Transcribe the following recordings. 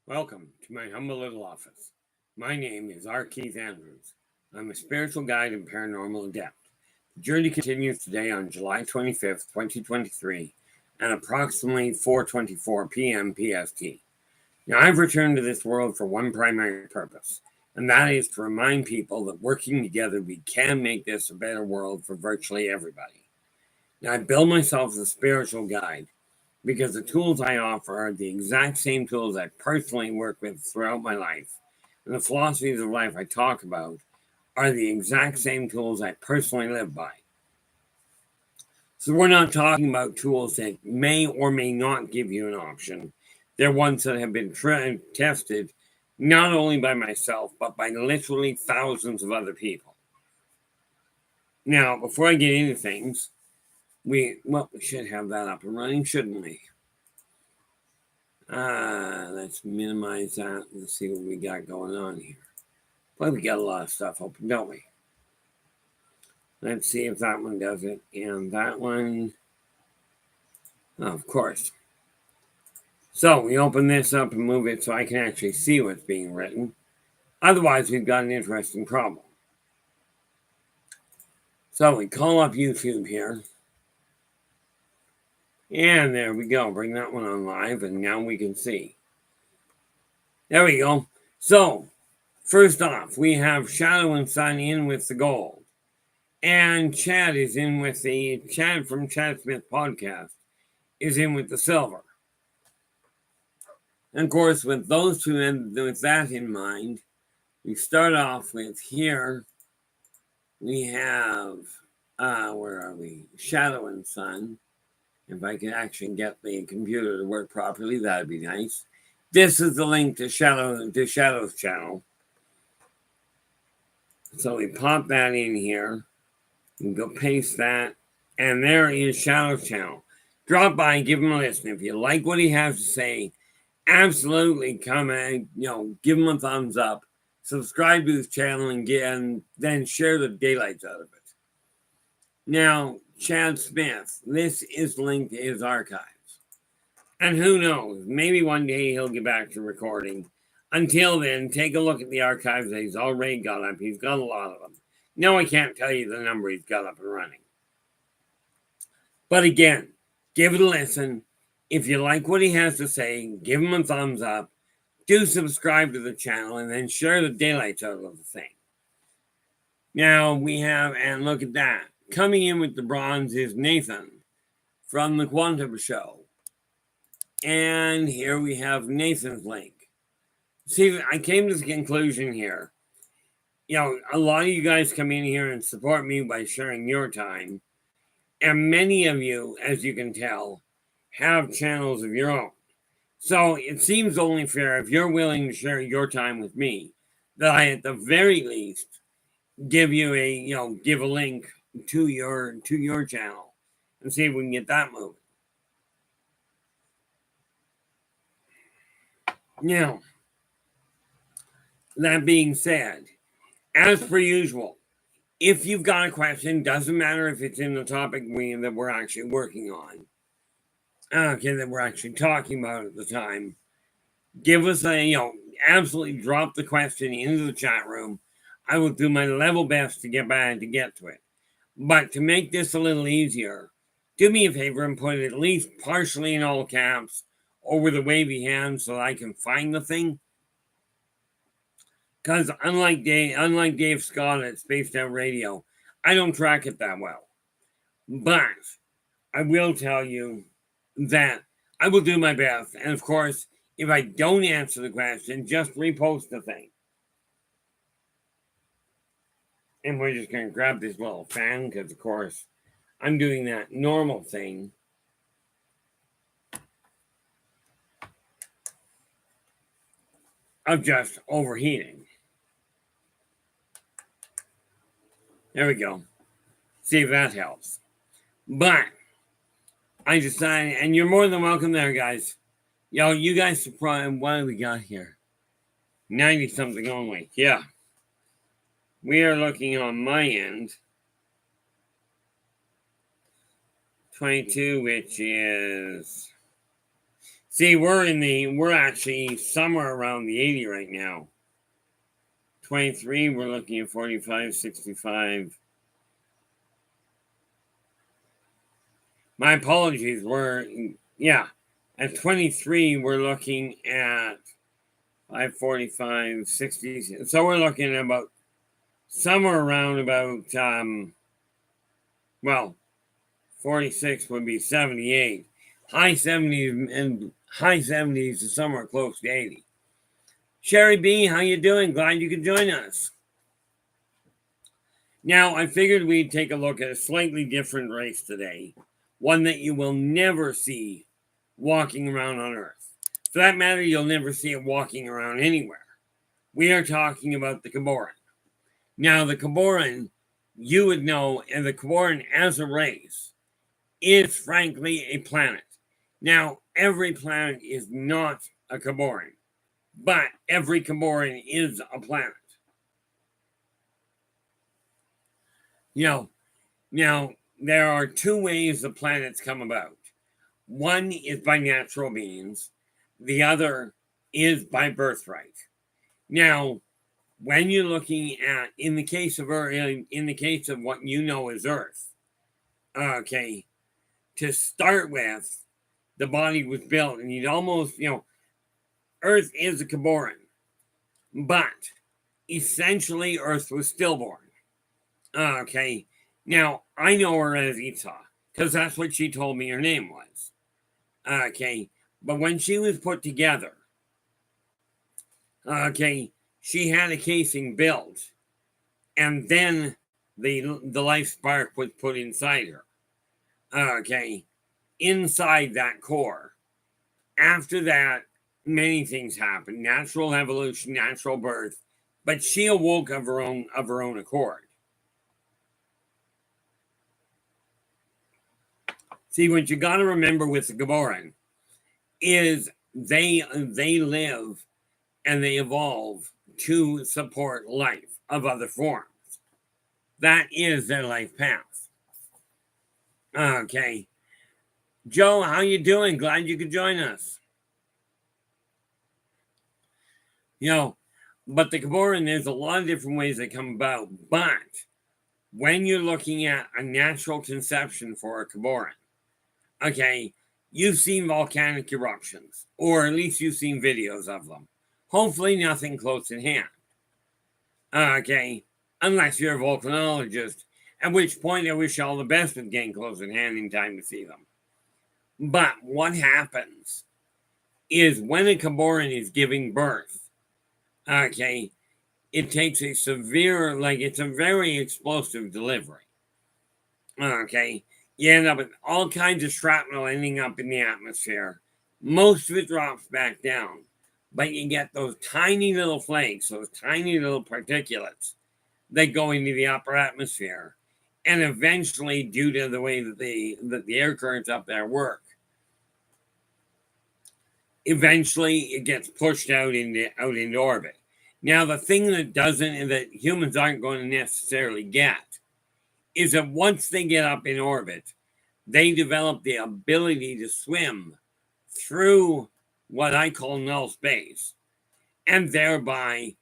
Welcome to my humble little office. My name is R. Keith Andrews. I'm a spiritual guide and paranormal adept. The journey continues today on July 25th, 2023, at approximately 4:24 p.m. PST. Now, I've returned to this world for one primary purpose, and that is to remind people that working together, we can make this a better world for virtually everybody. Now, I bill myself as a spiritual guide, because the tools I offer are the exact same tools I personally work with throughout my life. And the philosophies of life I talk about are the exact same tools I personally live by. So we're not talking about tools that may or may not give you an option. They're ones that have been tested not only by myself, but by literally thousands of other people. Now, before I get into things, we should have that up and running, shouldn't we? Let's minimize that and see what we got going on here. Well, we got a lot of stuff open, don't we? Let's see if that one does it. And that one, of course. So we open this up and move it so I can actually see what's being written. Otherwise, we've got an interesting problem. So we call up YouTube here. And there we go. Bring that one on live, and now we can see. There we go. So, first off, we have Shadow and Sun in with the gold. And Chad is in with Chad from Chad Smith Podcast is in with the silver. And of course, with those two, and with that in mind, we start off with here, we have, where are we? Shadow and Sun. If I can actually get the computer to work properly, that'd be nice. This is the link to Shadow's channel. So we pop that in here. You can go paste that. And there is Shadow's channel. Drop by and give him a listen. If you like what he has to say, absolutely come and, give him a thumbs up. Subscribe to his channel and then share the daylights out of it. Now, Chad Smith, this is linked to his archives. And who knows, maybe one day he'll get back to recording. Until then, take a look at the archives that he's already got up. He's got a lot of them. No, I can't tell you the number he's got up and running. But again, give it a listen. If you like what he has to say, give him a thumbs up. Do subscribe to the channel and then share the daylights out of the thing. Now we have, and look at that. Coming in with the bronze is Nathan from the Quantum Show. And here we have Nathan's link. See, I came to the conclusion here. A lot of you guys come in here and support me by sharing your time. And many of you, as you can tell, have channels of your own. So it seems only fair, if you're willing to share your time with me, that I at the very least give you give a link to your channel and see if we can get that moving. Now, that being said, as per usual, if you've got a question, doesn't matter if it's in the topic that we're actually working on, that we're actually talking about at the time, give us absolutely drop the question into the chat room. I will do my level best to get to it. But to make this a little easier, do me a favor and put it at least partially in all caps over the wavy hand so I can find the thing. Because unlike Dave Scott at Spaced Out Radio, I don't track it that well. But I will tell you that I will do my best. And of course, if I don't answer the question, just repost the thing. And we're just going to grab this little fan because, of course, I'm doing that normal thing. Of just overheating. There we go. See if that helps. But I decided, and you're more than welcome there, guys. You guys surprised. What do we got here? 90 something only. Yeah. We are looking on my end. 22, which is See, we're actually somewhere around the 80 right now. 23, we're looking at 45, 65. My apologies, at 23, we're looking at 545, 60. So we're looking at about somewhere around about, 46 would be 78. High 70s and high 70s to somewhere close to 80. Sherry B, how you doing? Glad you could join us. Now, I figured we'd take a look at a slightly different race today. One that you will never see walking around on Earth. For that matter, you'll never see it walking around anywhere. We are talking about the Kuboran. Now, the Kuboran, you would know, and the Kuboran as a race is frankly a planet. Now, every planet is not a Kuboran, but every Kuboran is a planet. Now, there are two ways the planets come about. One is by natural means. The other is by birthright. Now, when you're looking at, in the case of what you know as Earth, okay, to start with, the body was built, and you'd almost, Earth is a Kuboran, but essentially Earth was stillborn. Okay, now I know her as Itza because that's what she told me her name was. Okay, but when she was put together, okay, she had a casing built, and then the life spark was put inside her. Okay, inside that core. After that, many things happened: natural evolution, natural birth, but she awoke of her own accord. See, what you got to remember with the Kuboran is they live and they evolve to support life of other forms. That is their life path. Okay. Joe, how you doing? Glad you could join us. But the Kuboran, there's a lot of different ways they come about. But when you're looking at a natural conception for a Kuboran, okay, you've seen volcanic eruptions, or at least you've seen videos of them. Hopefully nothing close at hand. Okay, unless you're a volcanologist, at which point I wish you all the best with getting close at hand in time to see them. But what happens is when a Kuboran is giving birth, okay, it takes a severe, it's a very explosive delivery. Okay, you end up with all kinds of shrapnel ending up in the atmosphere. Most of it drops back down, but you get those tiny little flakes, those tiny little particulates that go into the upper atmosphere. And eventually, due to the way that the air currents up there work, eventually it gets pushed out into orbit. Now, the thing that humans aren't going to necessarily get is that once they get up in orbit, they develop the ability to swim through what I call null space, and thereby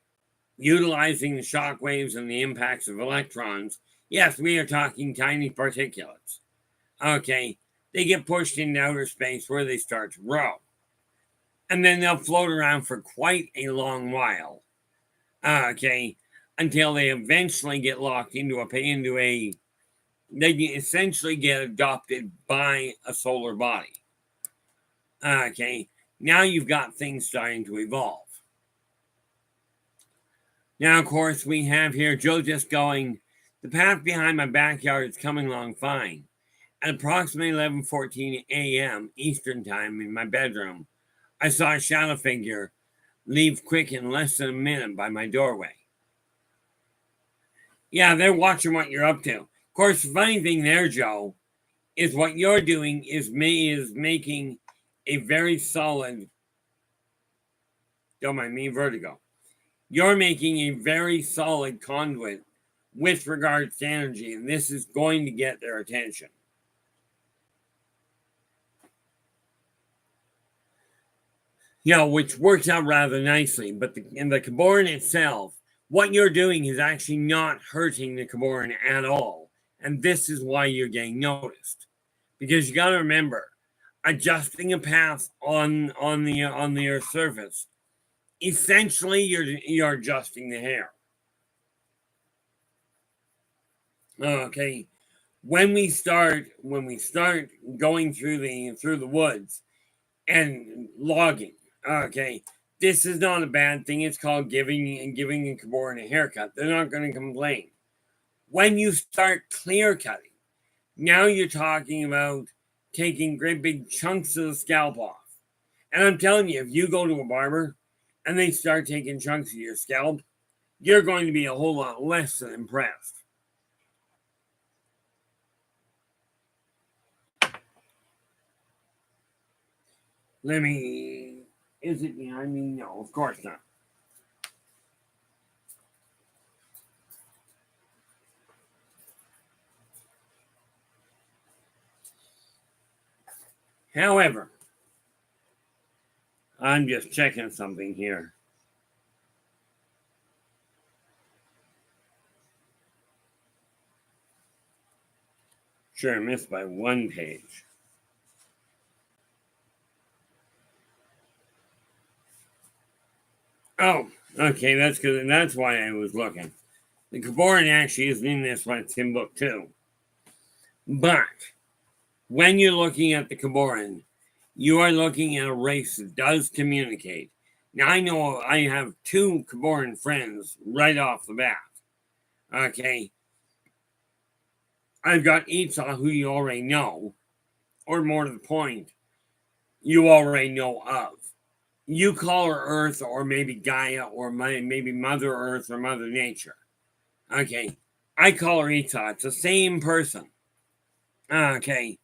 utilizing the shock waves and the impacts of electrons. Yes, we are talking tiny particulates. Okay, they get pushed into outer space where they start to grow. And then they'll float around for quite a long while. Okay, until they eventually get locked they essentially get adopted by a solar body. Okay, now you've got things starting to evolve. Now, of course, we have here Joe just going, the path behind my backyard is coming along fine. At approximately 11:14 a.m. Eastern Time in my bedroom, I saw a shadow figure leave quick in less than a minute by my doorway. Yeah, they're watching what you're up to. Of course, the funny thing there, Joe, is what you're doing is making a very solid, don't mind me, vertigo. You're making a very solid conduit with regards to energy, and this is going to get their attention. which works out rather nicely. But in the Kuboran itself, what you're doing is actually not hurting the Kuboran at all. And this is why you're getting noticed. Because you got to remember, adjusting a path on the Earth's surface, essentially you're adjusting the hair. Okay, when we start going through the woods and logging, okay, this is not a bad thing. It's called giving a Kuboran a haircut. They're not going to complain. When you start clear cutting, now you're talking about taking great big chunks of the scalp off. And I'm telling you, if you go to a barber and they start taking chunks of your scalp, you're going to be a whole lot less than impressed. Is it behind me? No, of course not. However, I'm just checking something here. Sure, I missed by one page. Oh, okay, that's good. That's why I was looking. The Kuboran actually is in this one, it's in book 2. But when you're looking at the Kuboran, you are looking at a race that does communicate. Now, I know I have 2 Kuboran friends right off the bat. Okay. I've got Esau, who you already know, or more to the point, you already know of. You call her Earth, or maybe Gaia, or maybe Mother Earth, or Mother Nature. Okay. I call her Esau. It's the same person. Okay.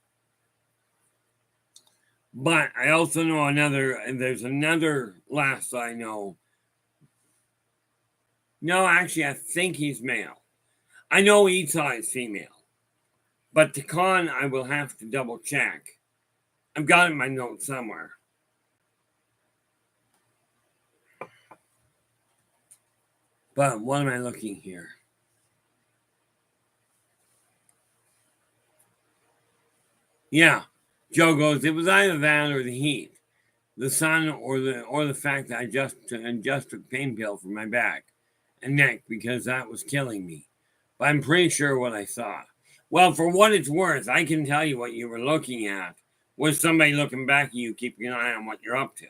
But I also know there's another last I know. No, actually, I think he's male. I know Esau is female. But Takan, I will have to double check. I've got it in my notes somewhere. But what am I looking here? Yeah. Joe goes, it was either that or the heat, the sun, or the fact that I just took pain pill for my back and neck because that was killing me. But I'm pretty sure what I saw. Well, for what it's worth, I can tell you what you were looking at was somebody looking back at you, keeping an eye on what you're up to.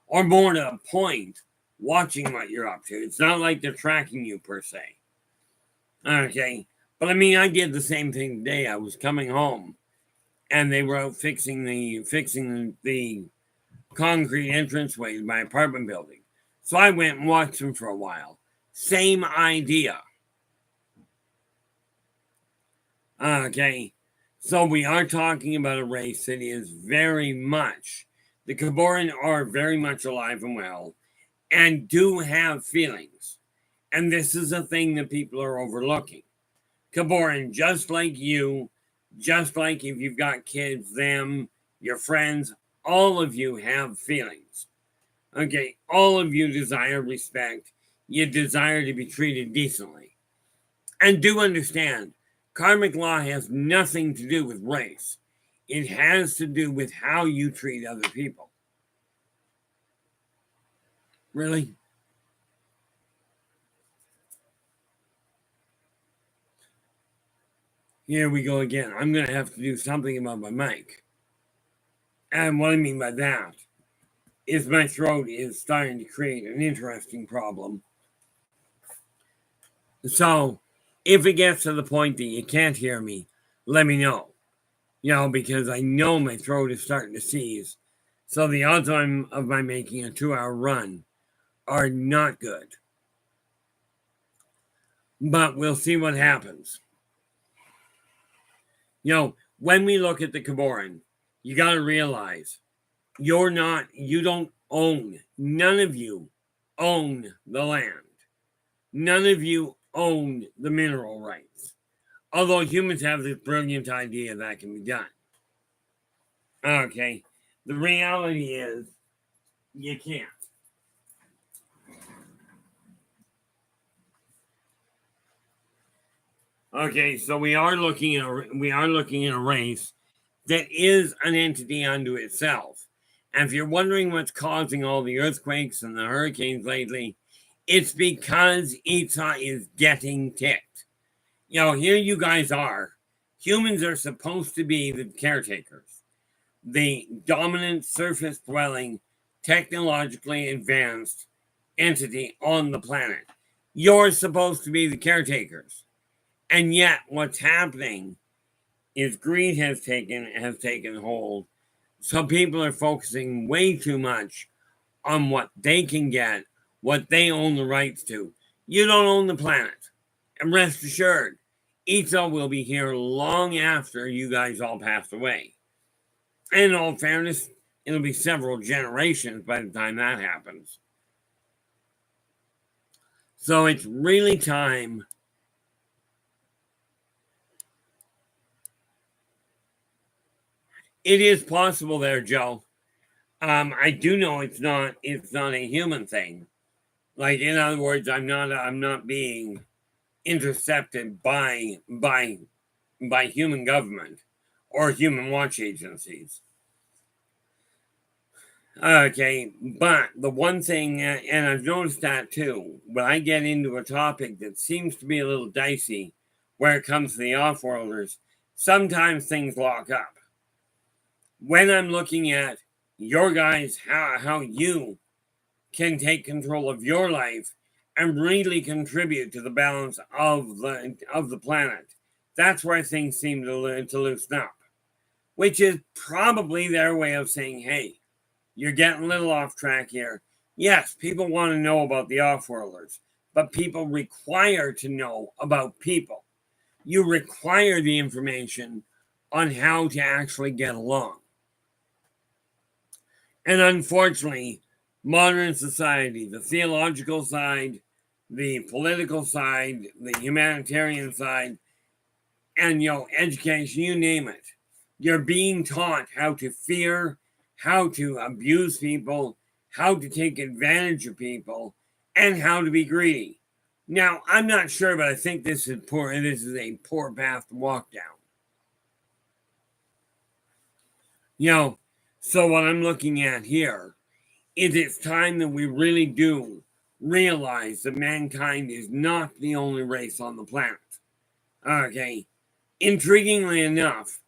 Or more to a point, watching what you're up to. It's not like they're tracking you per se. Okay. But I mean, I did the same thing today. I was coming home and they were out fixing the concrete entranceway to my apartment building. So I went and watched them for a while. Same idea. Okay. So we are talking about a race that is very much, the Kuboran are very much alive and well and do have feelings. And this is a thing that people are overlooking. Kuboran, just like you, just like if you've got kids, them, your friends, all of you have feelings. Okay, all of you desire respect. You desire to be treated decently. And do understand, karmic law has nothing to do with race. It has to do with how you treat other people. Really? Here we go again. I'm going to have to do something about my mic. And what I mean by that is my throat is starting to create an interesting problem. So if it gets to the point that you can't hear me, let me know. Because I know my throat is starting to seize. So the odds of my making a 2-hour run are not good. But we'll see what happens. When we look at the Kuboran, you got to realize you don't own, none of you own the land. None of you own the mineral rights. Although humans have this brilliant idea that can be done. Okay. The reality is You can't. Okay, so we are looking at a race that is an entity unto itself. And if you're wondering what's causing all the earthquakes and the hurricanes lately, it's because Itza is getting ticked. You know, here you guys are. Humans are supposed to be the caretakers, the dominant surface dwelling, technologically advanced entity on the planet. You're supposed to be the caretakers. And yet, what's happening is greed has taken hold. So people are focusing way too much on what they can get, what they own the rights to. You don't own the planet. And rest assured, Itza will be here long after you guys all pass away. And in all fairness, it'll be several generations by the time that happens. So it's really time. It is possible there, Joe. I do know it's not a human thing. Like, in other words, I'm not being intercepted by human government or human watch agencies. Okay, but the one thing, and I've noticed that too, when I get into a topic that seems to be a little dicey where it comes to the off-worlders, sometimes things lock up. When I'm looking at your guys, how you can take control of your life and really contribute to the balance of the planet, that's where things seem to loosen up, which is probably their way of saying, hey, you're getting a little off track here. Yes, people want to know about the off-worlders, but people require to know about people. You require the information on how to actually get along. And unfortunately, modern society, the theological side, the political side, the humanitarian side, and education, you name it, you're being taught how to fear, how to abuse people, how to take advantage of people, and how to be greedy. Now, I'm not sure, but I think this is poor. This is a poor path to walk down. So what I'm looking at here is it's time that we really do realize that mankind is not the only race on the planet. Okay. Intriguingly enough,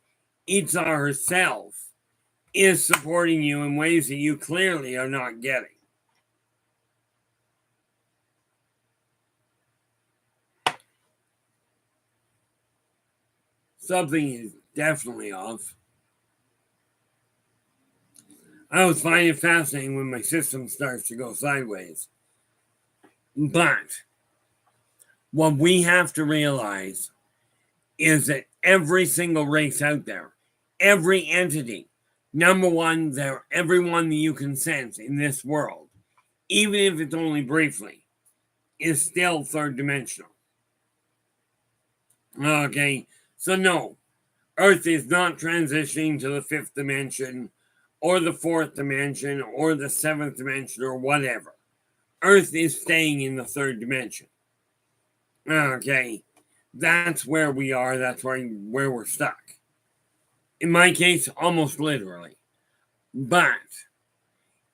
Itza herself is supporting you in ways that you clearly are not getting. Something is definitely off. I always find it fascinating when my system starts to go sideways. But what we have to realize is that every single race out there, every entity, number one, everyone that you can sense in this world, even if it's only briefly, is still third dimensional. Okay, so no, Earth is not transitioning to the fifth dimension or the fourth dimension or the seventh dimension or whatever. Earth is staying in the third dimension. Okay, that's where we are. That's where we're stuck. In my case, almost literally. But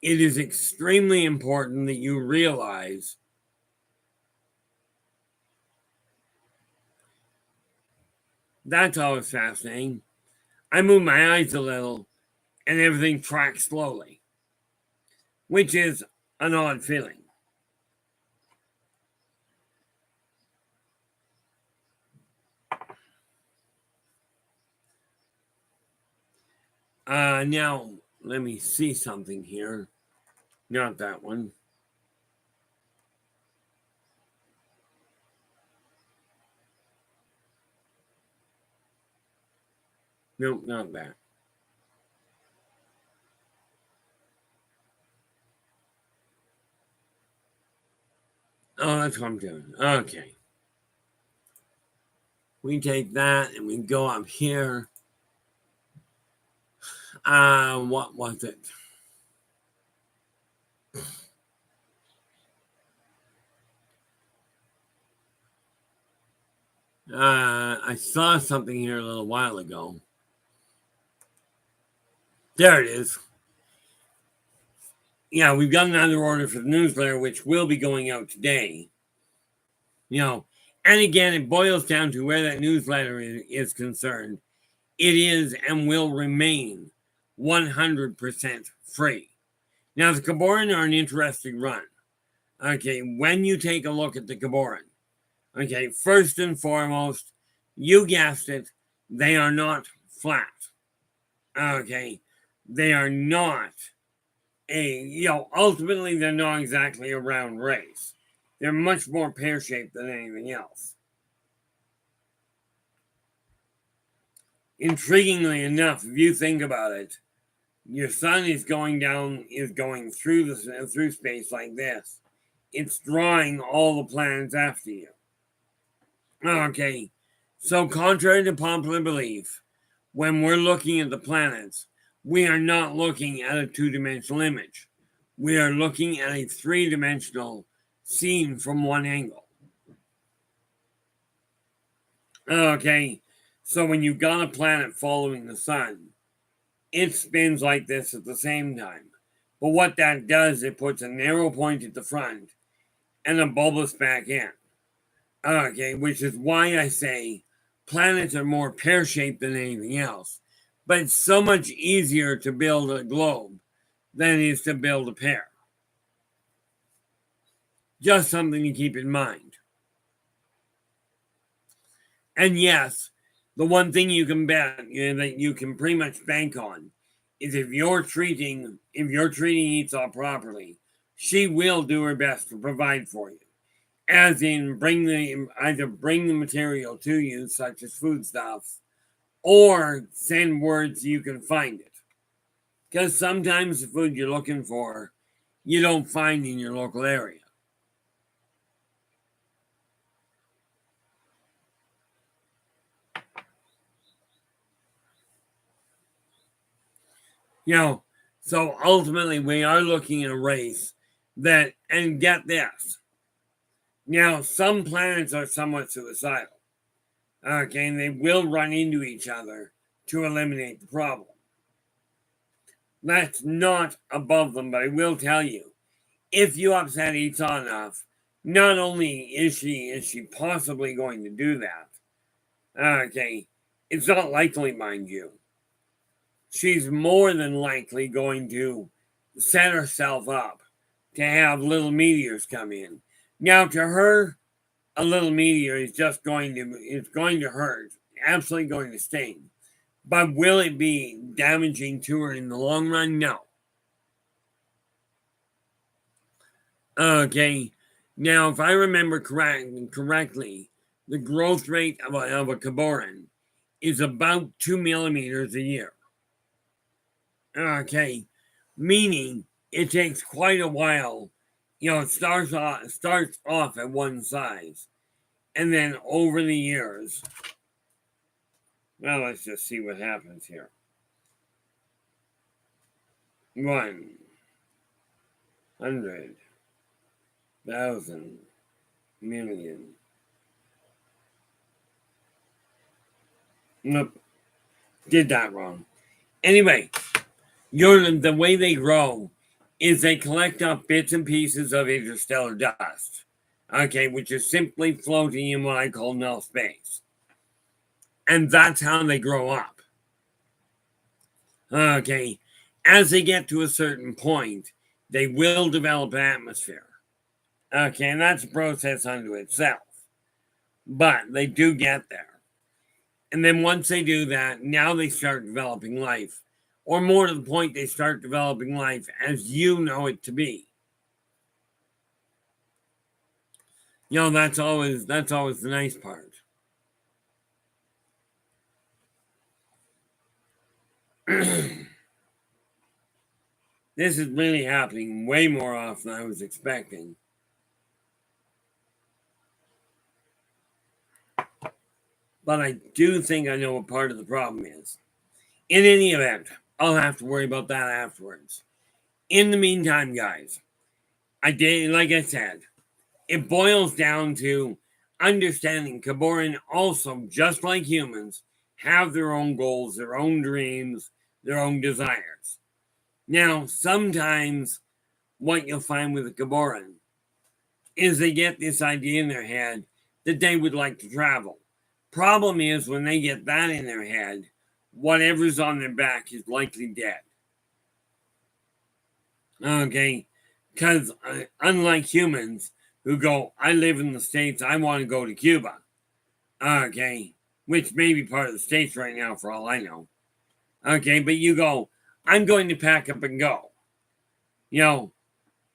it is extremely important that you realize that's always fascinating. I move my eyes a little and everything tracks slowly, which is an odd feeling. Now, let me see something here. Not that one. Nope, not that. Oh, that's what I'm doing. Okay. We take that and we go up here. What was it? I saw something here a little while ago. There it is. Yeah, we've got another order for the newsletter, which will be going out today. And again, it boils down to where that newsletter is concerned. It is and will remain 100% free. Now, the Kuboran are an interesting run. Okay, when you take a look at the Kuboran, okay, first and foremost, you guessed it, they are not flat. Okay, they are not ultimately they're not exactly a round race. They're much more pear-shaped than anything else. Intriguingly enough, if you think about it, your sun is going through space like this. It's drawing all the planets after you. Okay, so contrary to popular belief, when we're looking at the planets, we are not looking at a two-dimensional image. We are looking at a three-dimensional scene from one angle. Okay, so when you've got a planet following the sun, it spins like this at the same time. But what that does, it puts a narrow point at the front and a bulbous back end. Okay, which is why I say planets are more pear-shaped than anything else. But it's so much easier to build a globe than it is to build a pear. Just something to keep in mind. And yes, the one thing you can bet that you can pretty much bank on is if you're treating Yldrbac properly, she will do her best to provide for you. As in either bring the material to you, such as foodstuffs, or send word so you can find it. Because sometimes the food you're looking for, you don't find in your local area. So ultimately we are looking at a race that, and get this, now some planets are somewhat suicidal. Okay, and they will run into each other to eliminate the problem. That's not above them, but I will tell you, if you upset Yldrbac enough, not only is she possibly going to do that, okay, it's not likely, mind you. She's more than likely going to set herself up to have little meteors come in. Now, to her, a little meteor is just going to hurt, absolutely going to sting. But will it be damaging to her in the long run? No. Okay. Now, if I remember correctly, the growth rate of a Kuboran is about 2 millimeters a year. Okay. Meaning it takes quite a while. It starts off at one size. And then over the years, well, let's just see what happens here. 100,000 million. Nope. Did that wrong. Anyway, the way they grow is they collect up bits and pieces of interstellar dust. Okay, which is simply floating in what I call null space. And that's how they grow up. Okay, as they get to a certain point, they will develop an atmosphere. Okay, and that's a process unto itself. But they do get there. And then once they do that, now they start developing life. Or more to the point, they start developing life as you know it to be. That's always the nice part. This is really happening way more often than I was expecting. But I do think I know what part of the problem is. In any event, I'll have to worry about that afterwards. In the meantime, guys, like I said, it boils down to understanding Kuboran also, just like humans, have their own goals, their own dreams, their own desires. Now, sometimes what you'll find with the Kuboran is they get this idea in their head that they would like to travel. Problem is, when they get that in their head, whatever's on their back is likely dead. Okay? Because unlike humans who go, I live in the States, I want to go to Cuba. Okay? Which may be part of the States right now for all I know. Okay? But you go, I'm going to pack up and go. You know,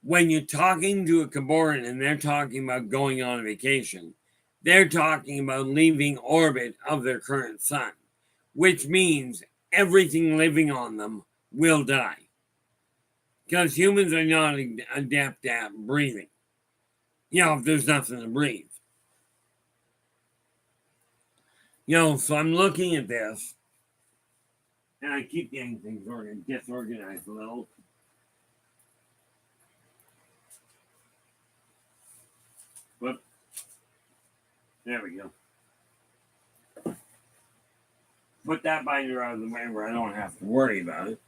when you're talking to a Kuboran and they're talking about going on a vacation, they're talking about leaving orbit of their current sun, which means everything living on them will die. Because humans are not adept at breathing. You know, if there's nothing to breathe. You know, so I'm looking at this, and I keep getting things disorganized a little. But there we go. Put that binder out of the way where I don't have to worry about it.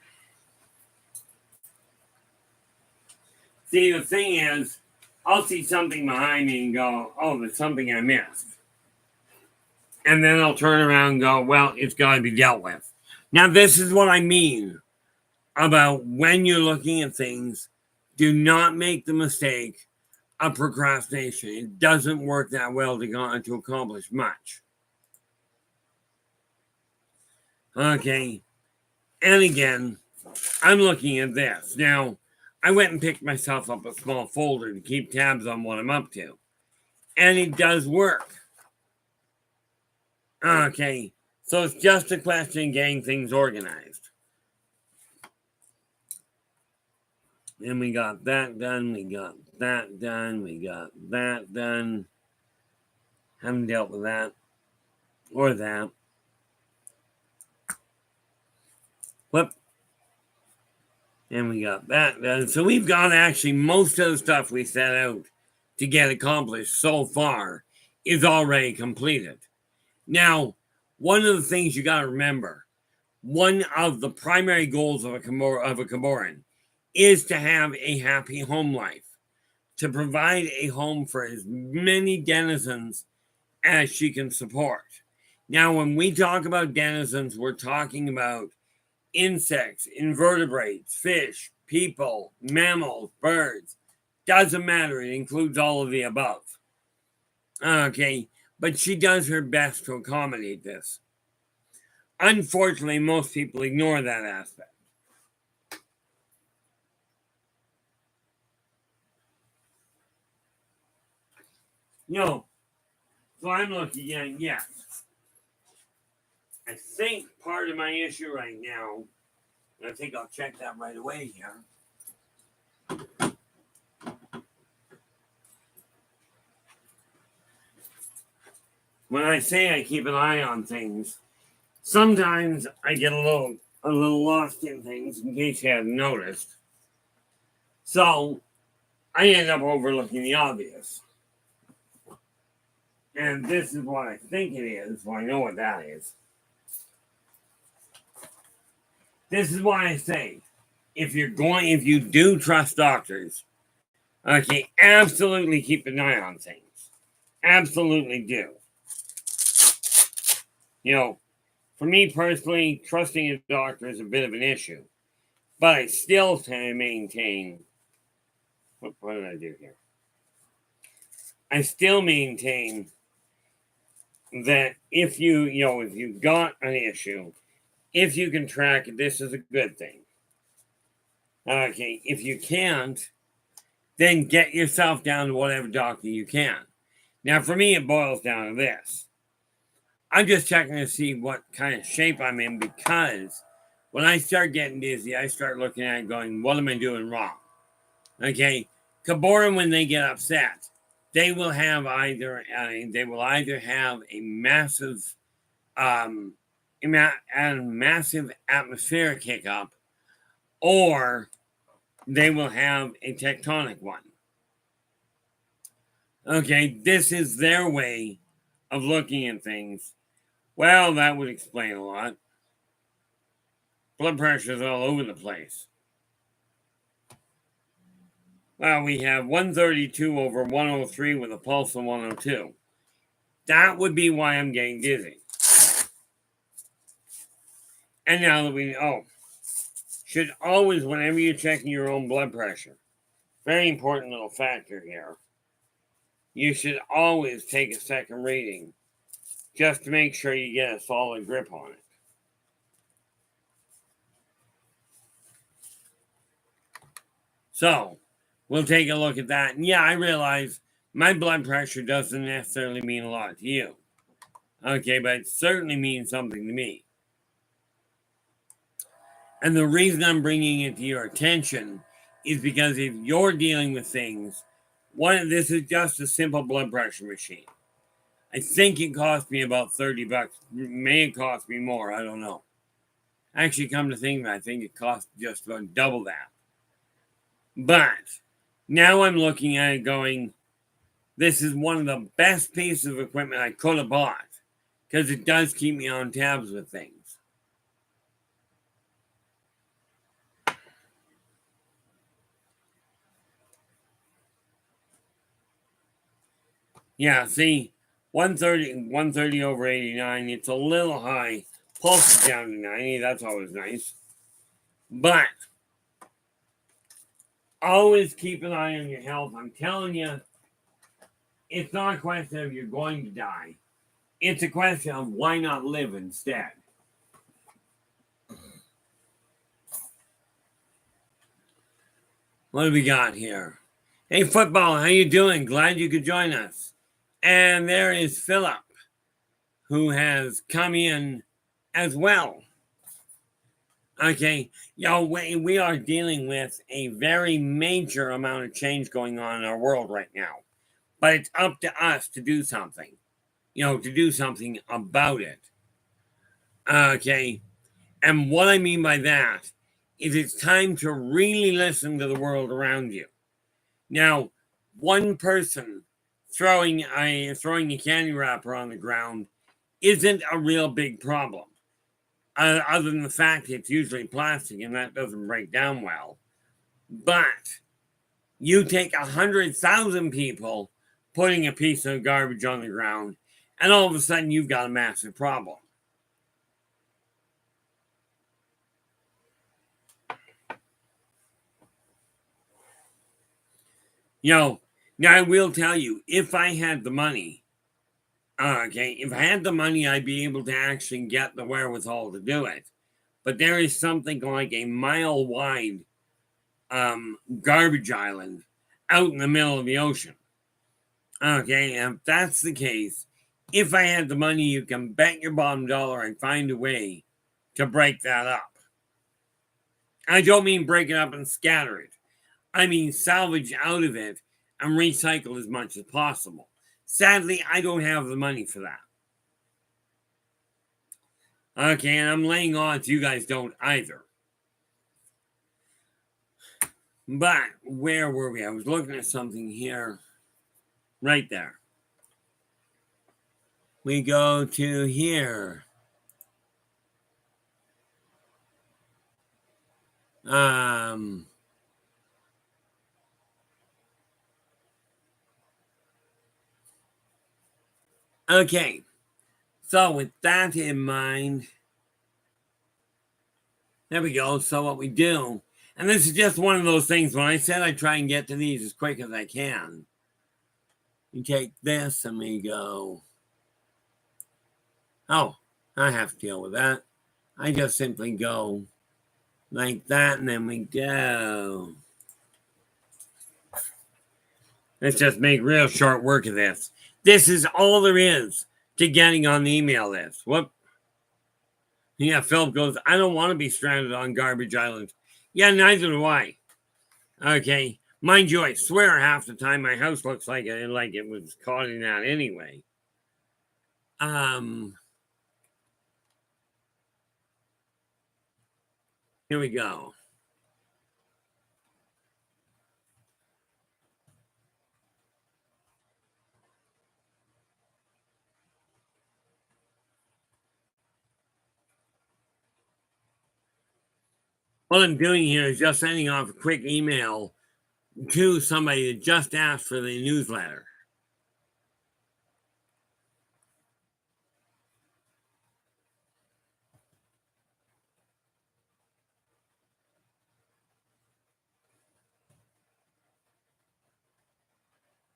See, the thing is, I'll see something behind me and go, oh, there's something I missed. And then I'll turn around and go, well, it's got to be dealt with. Now, this is what I mean about when you're looking at things, do not make the mistake of procrastination. It doesn't work that well to accomplish much. Okay. And again, I'm looking at this. Now, I went and picked myself up a small folder to keep tabs on what I'm up to. And it does work. Okay. So it's just a question of getting things organized. And we got that done. We got that done. We got that done. Haven't dealt with that or that. Whoop. And we got that done. So we've got actually most of the stuff we set out to get accomplished so far is already completed. Now, one of the things you got to remember, one of the primary goals of a Kuboran is to have a happy home life, to provide a home for as many denizens as she can support. Now, when we talk about denizens, we're talking about insects, invertebrates, fish, people, mammals, birds. Doesn't matter. It includes all of the above. Okay, but she does her best to accommodate this. Unfortunately, most people ignore that aspect. You know, so I'm looking at, yes. I think part of my issue right now, and I think I'll check that right away here. When I say I keep an eye on things, sometimes I get a little lost in things in case you haven't noticed. So I end up overlooking the obvious. And this is what I think it is, so I know what that is. This is why I say, if you do trust doctors, okay, absolutely keep an eye on things. Absolutely do. You know, for me personally, trusting a doctor is a bit of an issue. But I still maintain, what did I do here? I still maintain that if you've got an issue, if you can track it, this is a good thing. Okay, if you can't, then get yourself down to whatever doctor you can. Now, for me, it boils down to this. I'm just checking to see what kind of shape I'm in, because when I start getting dizzy, I start looking at it going, what am I doing wrong? Okay, Kuboran, when they get upset, they will either have a massive atmospheric hiccup, or they will have a tectonic one. Okay, this is their way of looking at things. Well, that would explain a lot. Blood pressure is all over the place. Well, we have 132 over 103 with a pulse of 102. That would be why I'm getting dizzy. And now that we should always, whenever you're checking your own blood pressure, very important little factor here, you should always take a second reading just to make sure you get a solid grip on it. So, we'll take a look at that. And yeah, I realize my blood pressure doesn't necessarily mean a lot to you. Okay, but it certainly means something to me. And the reason I'm bringing it to your attention is because if you're dealing with things, this is just a simple blood pressure machine. I think it cost me about $30. May have cost me more, I don't know. Actually, come to think of it, I think it cost just about double that. But now I'm looking at it going, this is one of the best pieces of equipment I could have bought because it does keep me on tabs with things. Yeah, see, 130 over 89, it's a little high. Pulse is down to 90, that's always nice. But always keep an eye on your health. I'm telling you, it's not a question of you're going to die. It's a question of why not live instead. What do we got here? Hey, football, how you doing? Glad you could join us. And there is Philip, who has come in as well. Okay, we are dealing with a very major amount of change going on in our world right now. But it's up to us to do something, to do something about it. Okay, and what I mean by that is it's time to really listen to the world around you. Now, one person throwing a candy wrapper on the ground isn't a real big problem. Other than the fact it's usually plastic and that doesn't break down well. But you take 100,000 people putting a piece of garbage on the ground, and all of a sudden you've got a massive problem. Now I will tell you, if I had the money, if I had the money, I'd be able to actually get the wherewithal to do it. But there is something like a mile wide garbage island out in the middle of the ocean. Okay, and if that's the case, if I had the money, you can bet your bottom dollar I'd find a way to break that up. I don't mean break it up and scatter it. I mean salvage out of it and recycle as much as possible. Sadly, I don't have the money for that. Okay, and I'm laying odds you guys don't either. But where were we? I was looking at something here. Right there. We go to here. Okay. So with that in mind, there we go. So what we do, and this is just one of those things, when I said I try and get to these as quick as I can, you take this and we go, oh, I have to deal with that. I just simply go like that, and then we go. Let's just make real short work of this. This is all there is to getting on the email list. Whoop. Yeah, Philip goes, I don't want to be stranded on Garbage Island. Yeah, neither do I. Okay. Mind you, I swear half the time my house looks like it was caught in that anyway. Here we go. What I'm doing here is just sending off a quick email to somebody that just asked for the newsletter.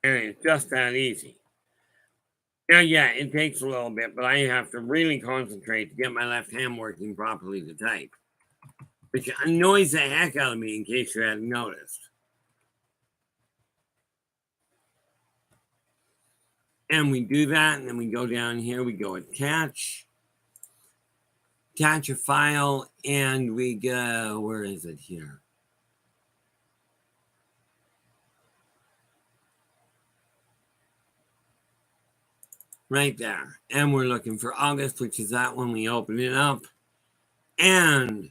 And it's just that easy. Now, yeah, it takes a little bit, but I have to really concentrate to get my left hand working properly to type, which annoys the heck out of me in case you hadn't noticed. And we do that, and then we go down here, we go attach a file, and we go, where is it here? Right there. And we're looking for August, which is that when we open it up. And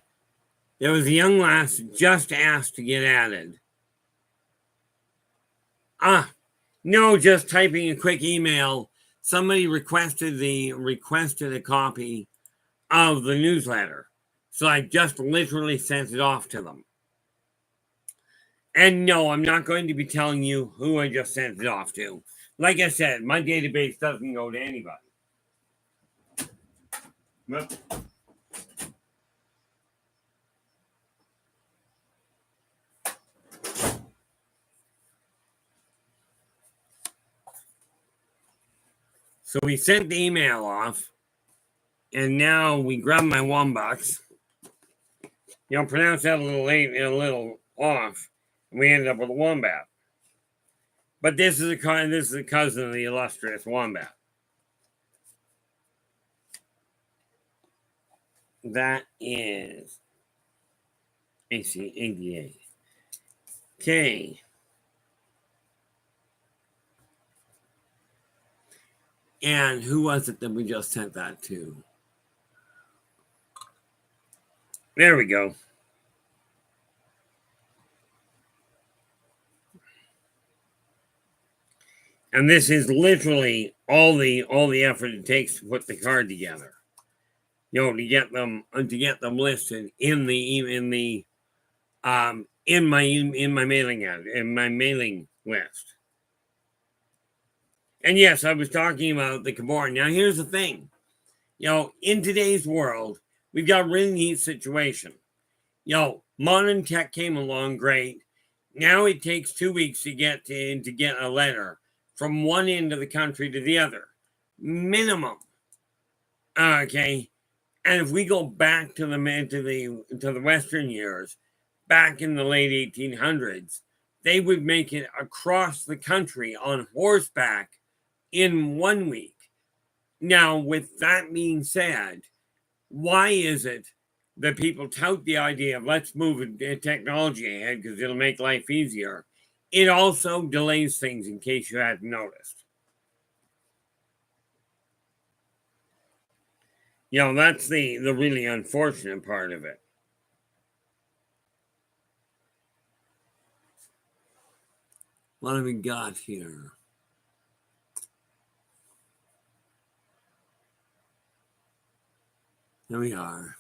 there was a young lass just asked to get added. No, just typing a quick email. Somebody requested a copy of the newsletter. So I just literally sent it off to them. And no, I'm not going to be telling you who I just sent it off to. Like I said, my database doesn't go to anybody. Well, so we sent the email off, and now we grab my $1. Pronounce that a little late and a little off, and we ended up with a wombat. But this is a cousin of the illustrious wombat. That is ACADA. Okay. And who was it that we just sent that to? There we go. And this is literally all the effort it takes to put the card together. To get them listed in my mailing list. And yes, I was talking about the Kuboran. Now here's the thing. In today's world, we've got a really neat situation. Modern tech came along great. Now it takes 2 weeks to get a letter from one end of the country to the other. Minimum. Okay. And if we go back to the Western years, back in the late 1800s, they would make it across the country on horseback in 1 week. Now, with that being said, why is it that people tout the idea of let's move technology ahead because it'll make life easier? It also delays things, in case you hadn't noticed. That's the really unfortunate part of it. What have we got here? Here we are.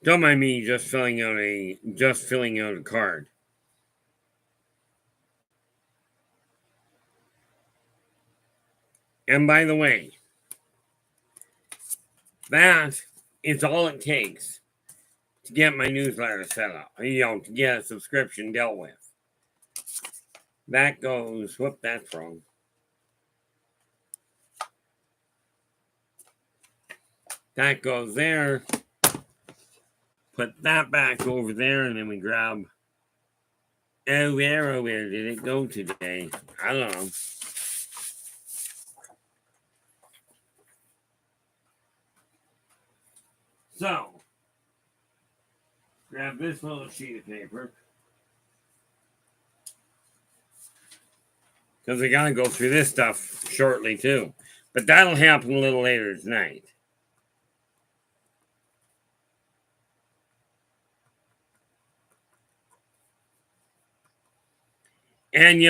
Don't mind me just filling out a card. And by the way, that is all it takes to get my newsletter set up. To get a subscription dealt with. That goes, that's wrong. That goes there. Put that back over there, and then we grab. Where did it go today? I don't know. So, grab this little sheet of paper. Because we got to go through this stuff shortly, too. But that'll happen a little later tonight. And,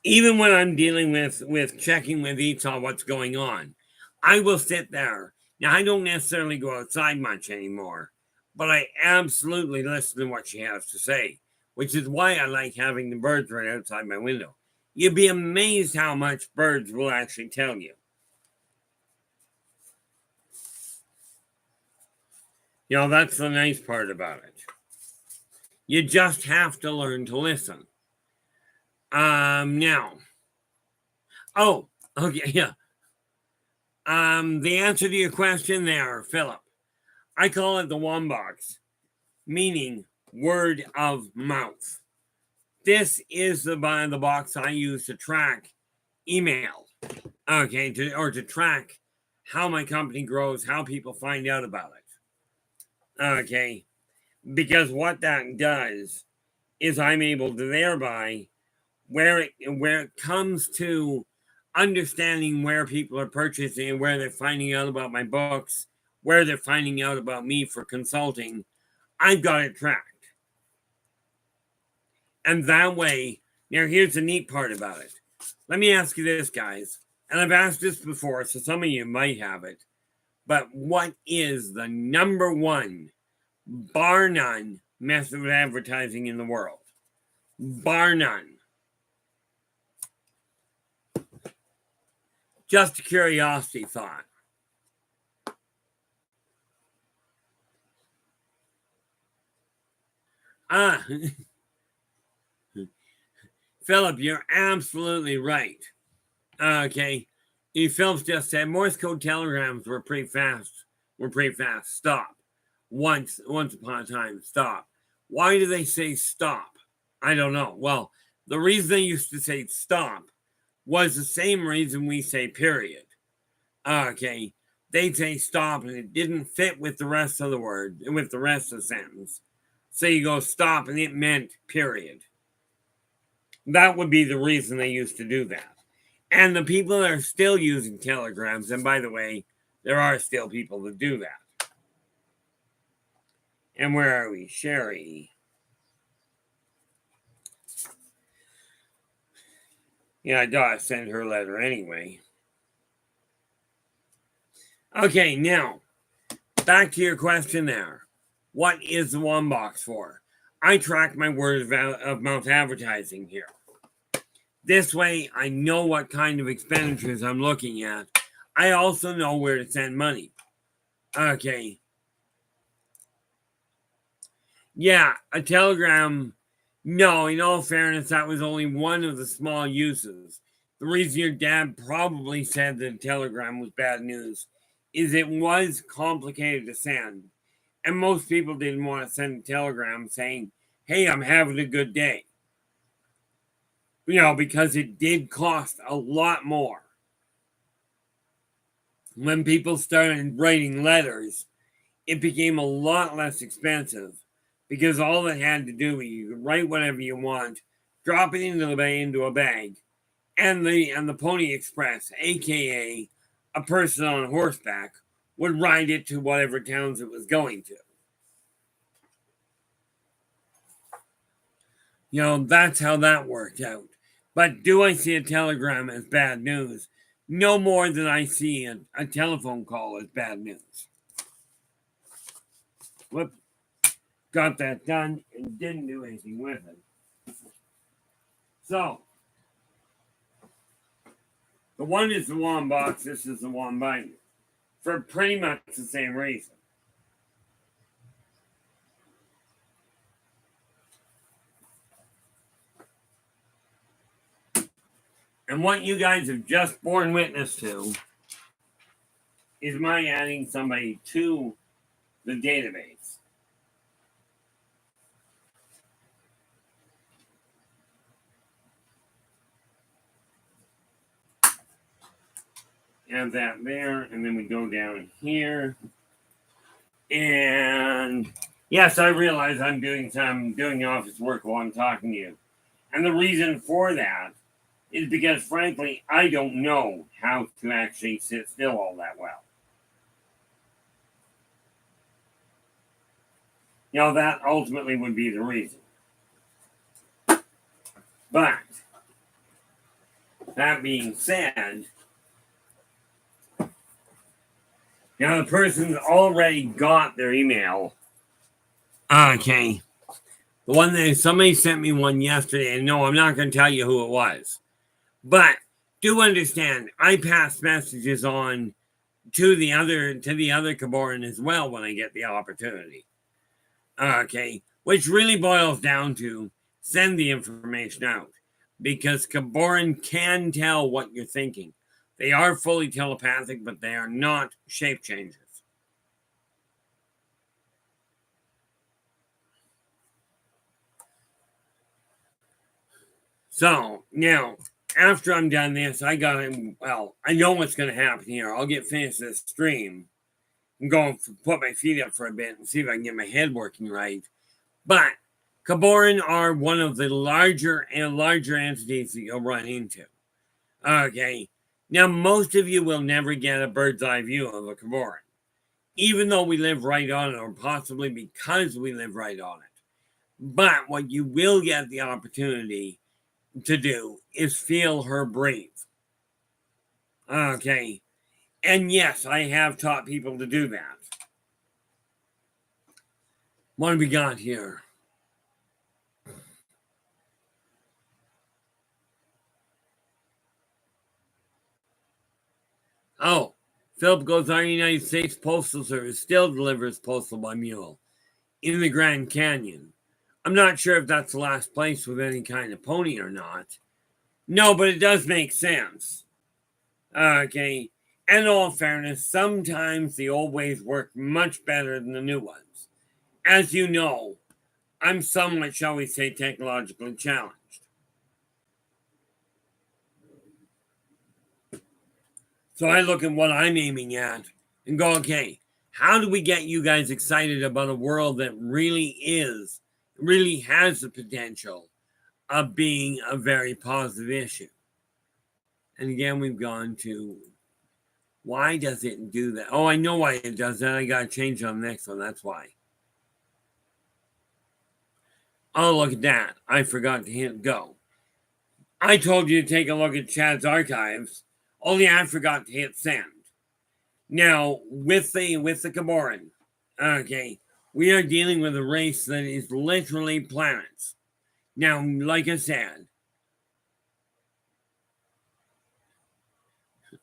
even when I'm dealing with checking with Esau what's going on, I will sit there. Now, I don't necessarily go outside much anymore, but I absolutely listen to what she has to say, which is why I like having the birds right outside my window. You'd be amazed how much birds will actually tell you. You know, that's the nice part about it. You just have to learn to listen. Now. Oh, okay, yeah. The answer to your question there, Philip, I call it the Wombox, meaning word of mouth. This is the box I use to track email, okay, to track how my company grows, how people find out about it, okay, because what that does is I'm able to thereby, where it comes to understanding where people are purchasing and where they're finding out about my books, where they're finding out about me for consulting, I've got it tracked. And that way, now here's the neat part about it. Let me ask you this, guys. And I've asked this before, so some of you might have it. But what is the number one, bar none, method of advertising in the world? Bar none. Just a curiosity thought. Philip, you're absolutely right. Okay. Philip just said Morse code telegrams were pretty fast. Stop. Once upon a time, stop. Why do they say stop? I don't know. Well, the reason they used to say stop was the same reason we say period. Okay. They'd say stop and it didn't fit with the rest of the word, with the rest of the sentence. So you go stop and it meant period. That would be the reason they used to do that. And the people that are still using telegrams, and by the way, there are still people that do that. And where are we? Sherry. Yeah, I gotta send her letter anyway. Okay, now, back to your question there. What is the Wombox for? I track my word of mouth advertising here. This way, I know what kind of expenditures I'm looking at. I also know where to send money. Okay. Yeah, a telegram. No, in all fairness, that was only one of the small uses. The reason your dad probably said that a telegram was bad news is it was complicated to send. And most people didn't want to send a telegram saying, hey, I'm having a good day. You know, because it did cost a lot more. When people started writing letters, it became a lot less expensive because all they had to do was you could write whatever you want, drop it into a bag, and the Pony Express, aka a person on horseback, would ride it to whatever towns it was going to. You know, that's how that worked out. But do I see a telegram as bad news? No more than I see a telephone call as bad news. Whoop. Got that done and didn't do anything with it. So, the one is the Wombox, this is the Wombinder. For pretty much the same reason. And what you guys have just borne witness to is my adding somebody to the database. Add that there, and then we go down here. And yes, I realize I'm doing office work while I'm talking to you. And the reason for that is because, frankly, I don't know how to actually sit still all that well. You know, that ultimately would be the reason. But that being said, now the person's already got their email. Okay. The one that somebody sent me one yesterday, and no, I'm not going to tell you who it was. But do understand, I pass messages on to the other Kuboran as well when I get the opportunity. Okay. Which really boils down to send the information out. Because Kuboran can tell what you're thinking. They are fully telepathic, but they are not shape changers. So, now, after I'm done this, I know what's going to happen here. I'll get finished this stream and go and put my feet up for a bit and see if I can get my head working right. But Kuboran are one of the larger entities that you'll run into. Okay. Now, most of you will never get a bird's eye view of a Kuboran, even though we live right on it, or possibly because we live right on it. But what you will get the opportunity to do is feel her breathe. Okay. And yes, I have taught people to do that. What have we got here? Oh, Philip goes, our United States Postal Service still delivers postal by mule in the Grand Canyon. I'm not sure if that's the last place with any kind of pony or not. No, but it does make sense. Okay. And in all fairness, sometimes the old ways work much better than the new ones. As you know, I'm somewhat, shall we say, technologically challenged. So I look at what I'm aiming at and go, okay, how do we get you guys excited about a world that really has the potential of being a very positive issue? And again, we've gone to, why does it do that? Oh, I know why it does that. I got to change on the next one. That's why. Oh, look at that. I forgot to hit go. I told you to take a look at Chad's archives. Only I forgot to hit send. Now, with the Kuboran, okay, we are dealing with a race that is literally planets. Now, like I said,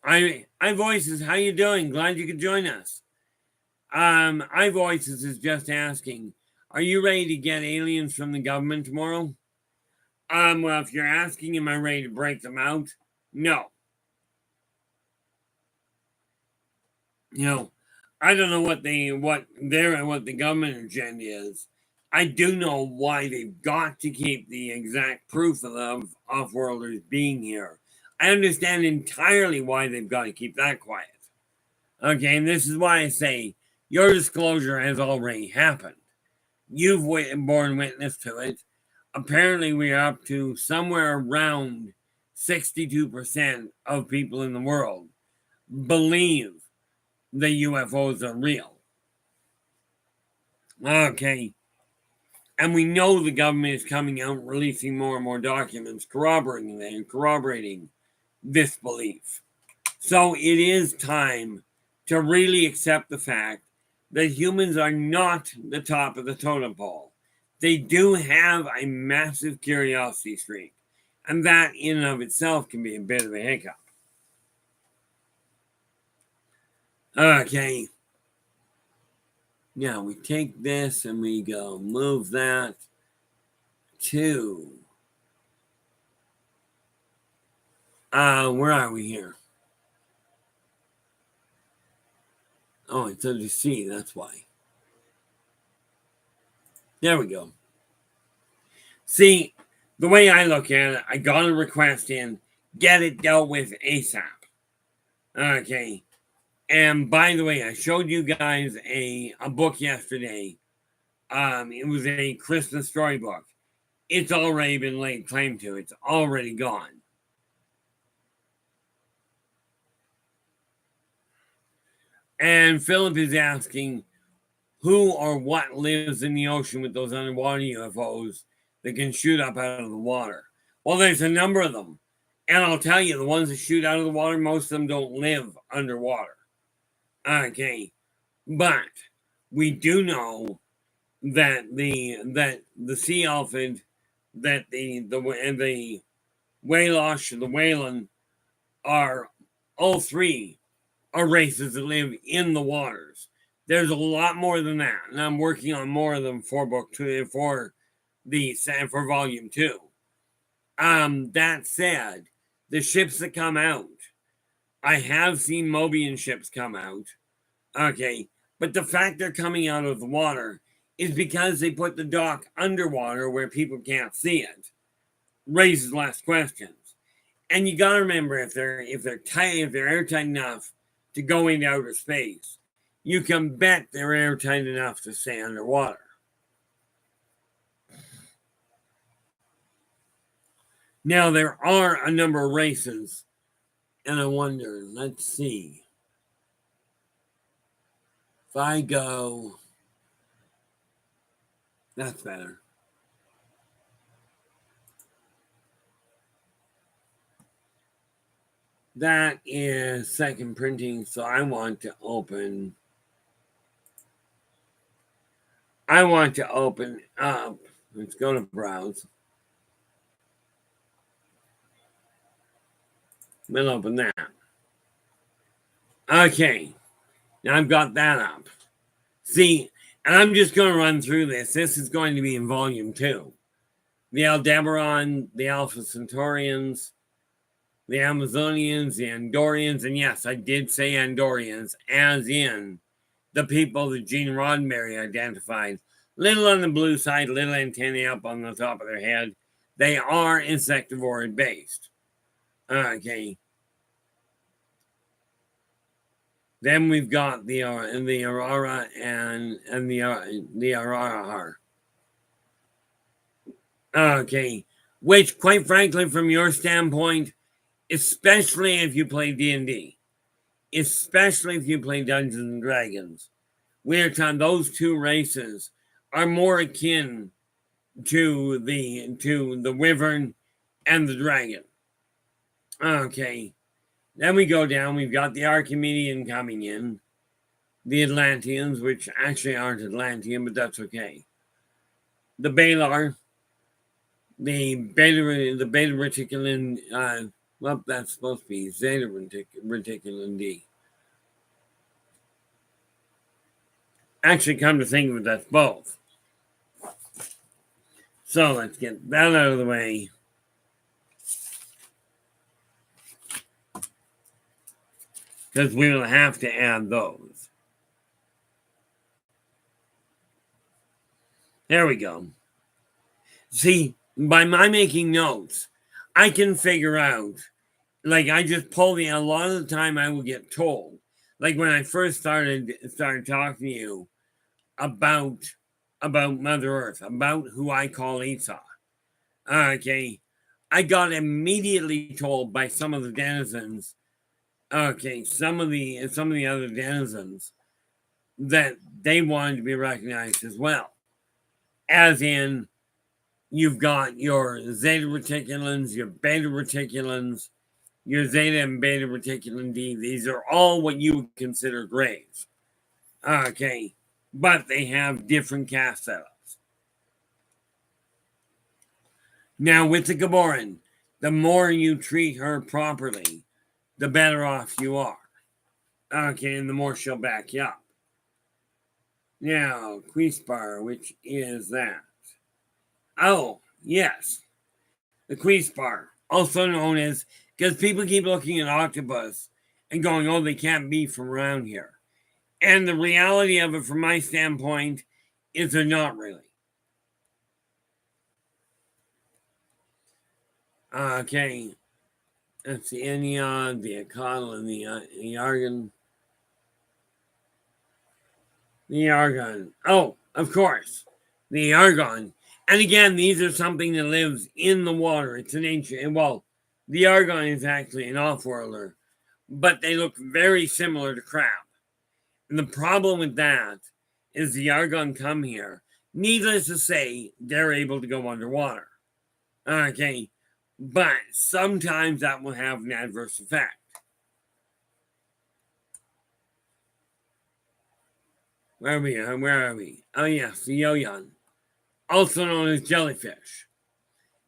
I Voices, how you doing? Glad you could join us. I Voices is just asking, are you ready to get aliens from the government tomorrow? Well, if you're asking, am I ready to break them out? No. You know, I don't know what the government agenda is. I do know why they've got to keep the exact proof of off-worlders being here. I understand entirely why they've got to keep that quiet. Okay, and this is why I say your disclosure has already happened. You've borne witness to it. Apparently, we are up to somewhere around 62% of people in the world believe the UFOs are real. Okay. And we know the government is coming out releasing more and more documents corroborating this belief. So it is time to really accept the fact that humans are not the top of the totem pole. They do have a massive curiosity streak, and that in and of itself can be a bit of a hiccup. Okay. Now we take this and we go move that to, where are we here? Oh, it's under C, that's why. There we go. See, the way I look at it, I got a request in, get it dealt with ASAP. Okay. And by the way, I showed you guys a book yesterday. It was a Christmas storybook. It's already been laid claim to. It's already gone. And Philip is asking who or what lives in the ocean with those underwater UFOs that can shoot up out of the water. Well, there's a number of them. And I'll tell you, the ones that shoot out of the water, most of them don't live underwater. Okay. But we do know that the sea elephant, that the Wailosh, the Whalan, are all three are races that live in the waters. There's a lot more than that, and I'm working on more of them for book 2 for volume 2. That said, the ships that come out, I have seen Mobian ships come out. Okay, but the fact they're coming out of the water is because they put the dock underwater where people can't see it. Raises less questions. And you gotta remember, if they're tight, if they're airtight enough to go into outer space, you can bet they're airtight enough to stay underwater. Now there are a number of races, and I wonder, let's see. If I go, that's better. That is second printing, so I want to open up. Let's go to browse. We'll open that. Okay, now I've got that up. See, and I'm just going to run through this. This is going to be in volume 2. The Aldebaran, the Alpha Centaurians, the Amazonians, the Andorians, and yes, I did say Andorians, as in the people that Gene Roddenberry identified. Little on the blue side, little antennae up on the top of their head. They are insectivore based. Okay. Then we've got the Aurora and the Ararahar. Okay. Which, quite frankly, from your standpoint, especially if you play D&D, especially if you play Dungeons and Dragons, we're talking those two races are more akin to the Wyvern and the Dragon. Okay. Then we go down. We've got the Archimedean coming in, the Atlanteans, which actually aren't Atlantean, but that's okay. The Balar, the Beta Reticulan. Well, that's supposed to be Zeta Reticulan D. Actually, come to think of it, that's both. So let's get that out of the way. Because we will have to add those. There we go. See, by my making notes, I can figure out, like I just pull a lot of the time I will get told, like when I first started talking to you about Mother Earth, about who I call Esau. Okay, I got immediately told by some of the denizens, some of the other denizens, that they wanted to be recognized as well. As in, you've got your Zeta Reticulans, your Beta Reticulans, your Zeta and Beta Reticulan D. These are all what you would consider grays. Okay, but they have different cast setups. Now, with the Kuboran, the more you treat her properly, the better off you are. Okay, and the more she'll back you up. Now, Queespar, which is that? Oh, yes. The Queespar, also known as, because people keep looking at octopus and going, oh, they can't be from around here. And the reality of it, from my standpoint, is they're not really. Okay. That's the Ennead, the Acatl, and the Argon. The Argon. Oh, of course. The Argon. And again, these are something that lives in the water. It's an ancient, well, the Argon is actually an off-worlder, but they look very similar to crab. And the problem with that is the Argon come here. Needless to say, they're able to go underwater. Okay, but sometimes that will have an adverse effect. Where are we? Oh yes, the yo-yon, also known as jellyfish.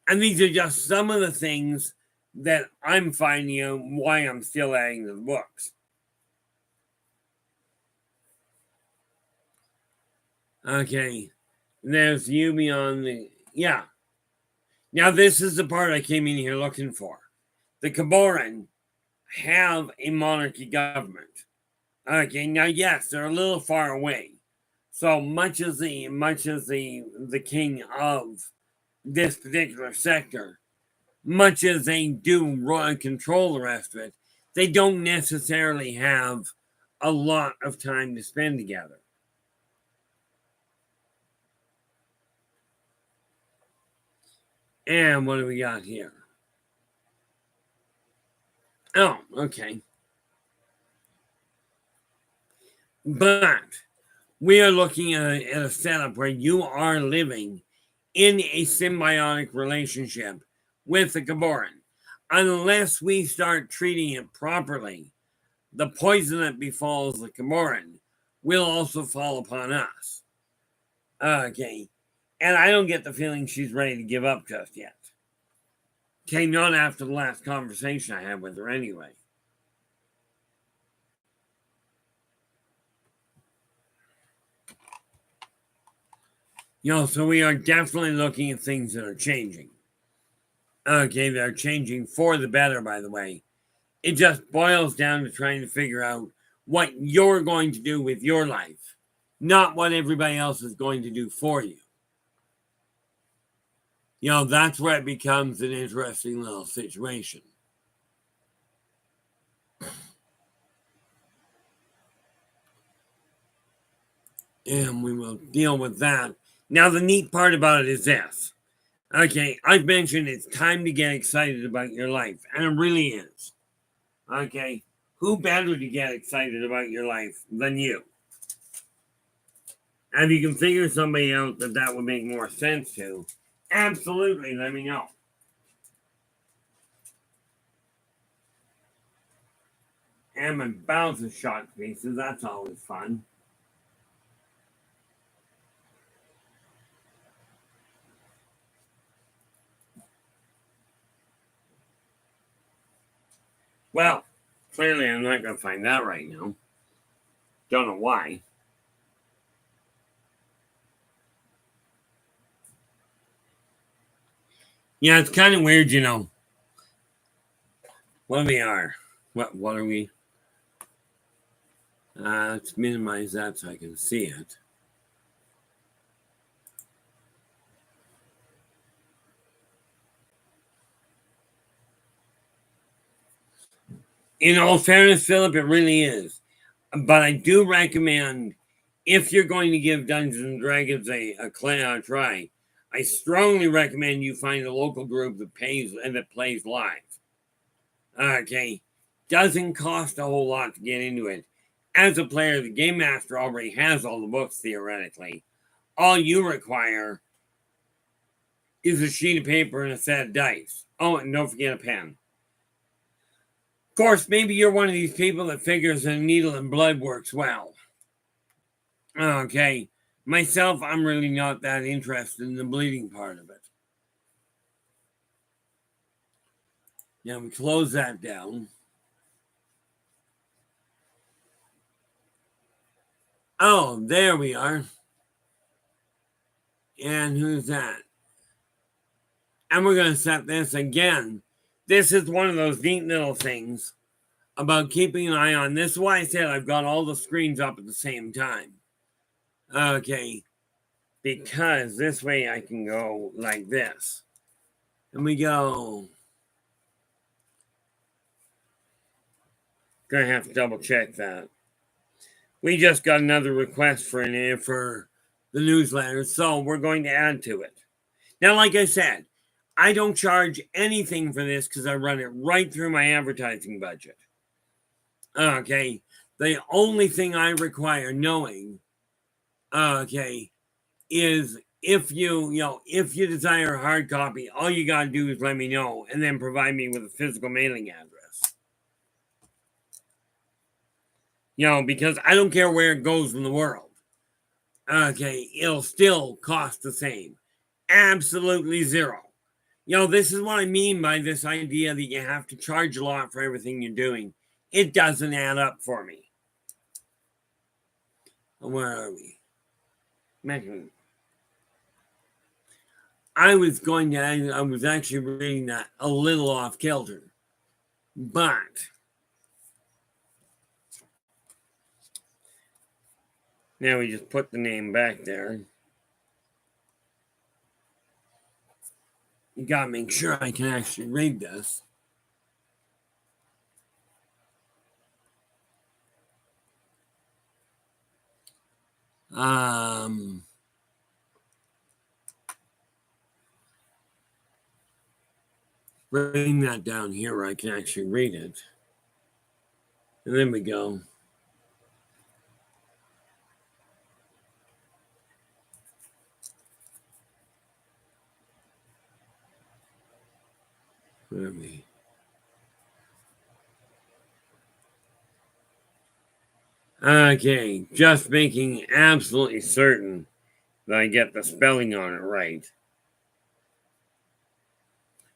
And these are just some of the things that I'm finding out why I'm still adding to the books. Okay, there's you beyond the, yeah. Now this is the part I came in here looking for. The Kuboran have a monarchy government. Okay, now yes, they're a little far away. So much as the king of this particular sector, much as they do control the rest of it, they don't necessarily have a lot of time to spend together. And what do we got here? Oh, okay. But we are looking at a setup where you are living in a symbiotic relationship with the Kuboran. Unless we start treating it properly, the poison that befalls the Kuboran will also fall upon us. Okay. And I don't get the feeling she's ready to give up just yet. Okay, not after the last conversation I had with her anyway. So we are definitely looking at things that are changing. Okay, they're changing for the better, by the way. It just boils down to trying to figure out what you're going to do with your life, not what everybody else is going to do for you. That's where it becomes an interesting little situation. And we will deal with that. Now, the neat part about it is this. Okay, I've mentioned it's time to get excited about your life, and it really is. Okay, who better to get excited about your life than you? And if you can figure somebody out that would make more sense to, absolutely let me know. And my bounce is shot to pieces, that's always fun. Well, clearly I'm not going to find that right now. Don't know why. Yeah, it's kind of weird, What we are. What are we? Let's minimize that so I can see it. In all fairness, Philip, it really is. But I do recommend, if you're going to give Dungeons and Dragons a try, I strongly recommend you find a local group that pays and that plays live. Okay, doesn't cost a whole lot to get into it. As a player, the game master already has all the books theoretically. All you require is a sheet of paper and a set of dice. Oh, and don't forget a pen. Of course, maybe you're one of these people that figures a needle and blood works well. Okay, myself, I'm really not that interested in the bleeding part of it. Now we close that down. Oh, there we are. And who's that? And we're going to set this again. This is one of those neat little things about keeping an eye on. This is why I said I've got all the screens up at the same time. Okay. Because this way I can go like this. And we go. Gonna have to double check that. We just got another request for the newsletter, so we're going to add to it. Now, like I said, I don't charge anything for this because I run it right through my advertising budget. Okay. The only thing I require knowing, okay, is if you desire a hard copy, all you got to do is let me know and then provide me with a physical mailing address. Because I don't care where it goes in the world. Okay, it'll still cost the same. Absolutely zero. This is what I mean by this idea that you have to charge a lot for everything you're doing. It doesn't add up for me. Where are we? I was actually reading that a little off kilter. But now we just put the name back there. You gotta make sure I can actually read this. Bring that down here where I can actually read it. And then we go. Where are we? Okay, just making absolutely certain that I get the spelling on it right.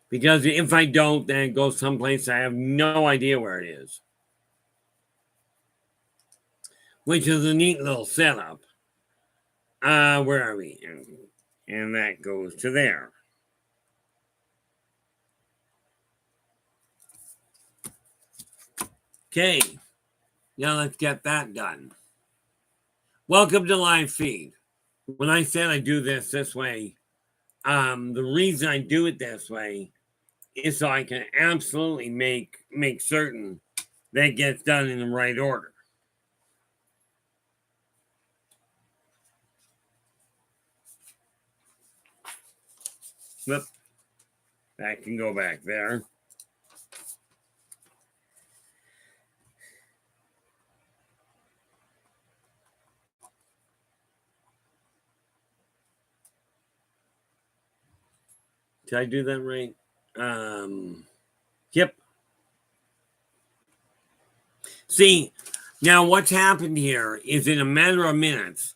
Because if I don't, then it goes someplace I have no idea where it is. Which is a neat little setup. Where are we? And that goes to there. Okay, now let's get that done. Welcome to live feed. When I said I do this way, the reason I do it this way is so I can absolutely make certain that it gets done in the right order. Flip. That can go back there. Did I do that right? Yep. See, now what's happened here is in a matter of minutes,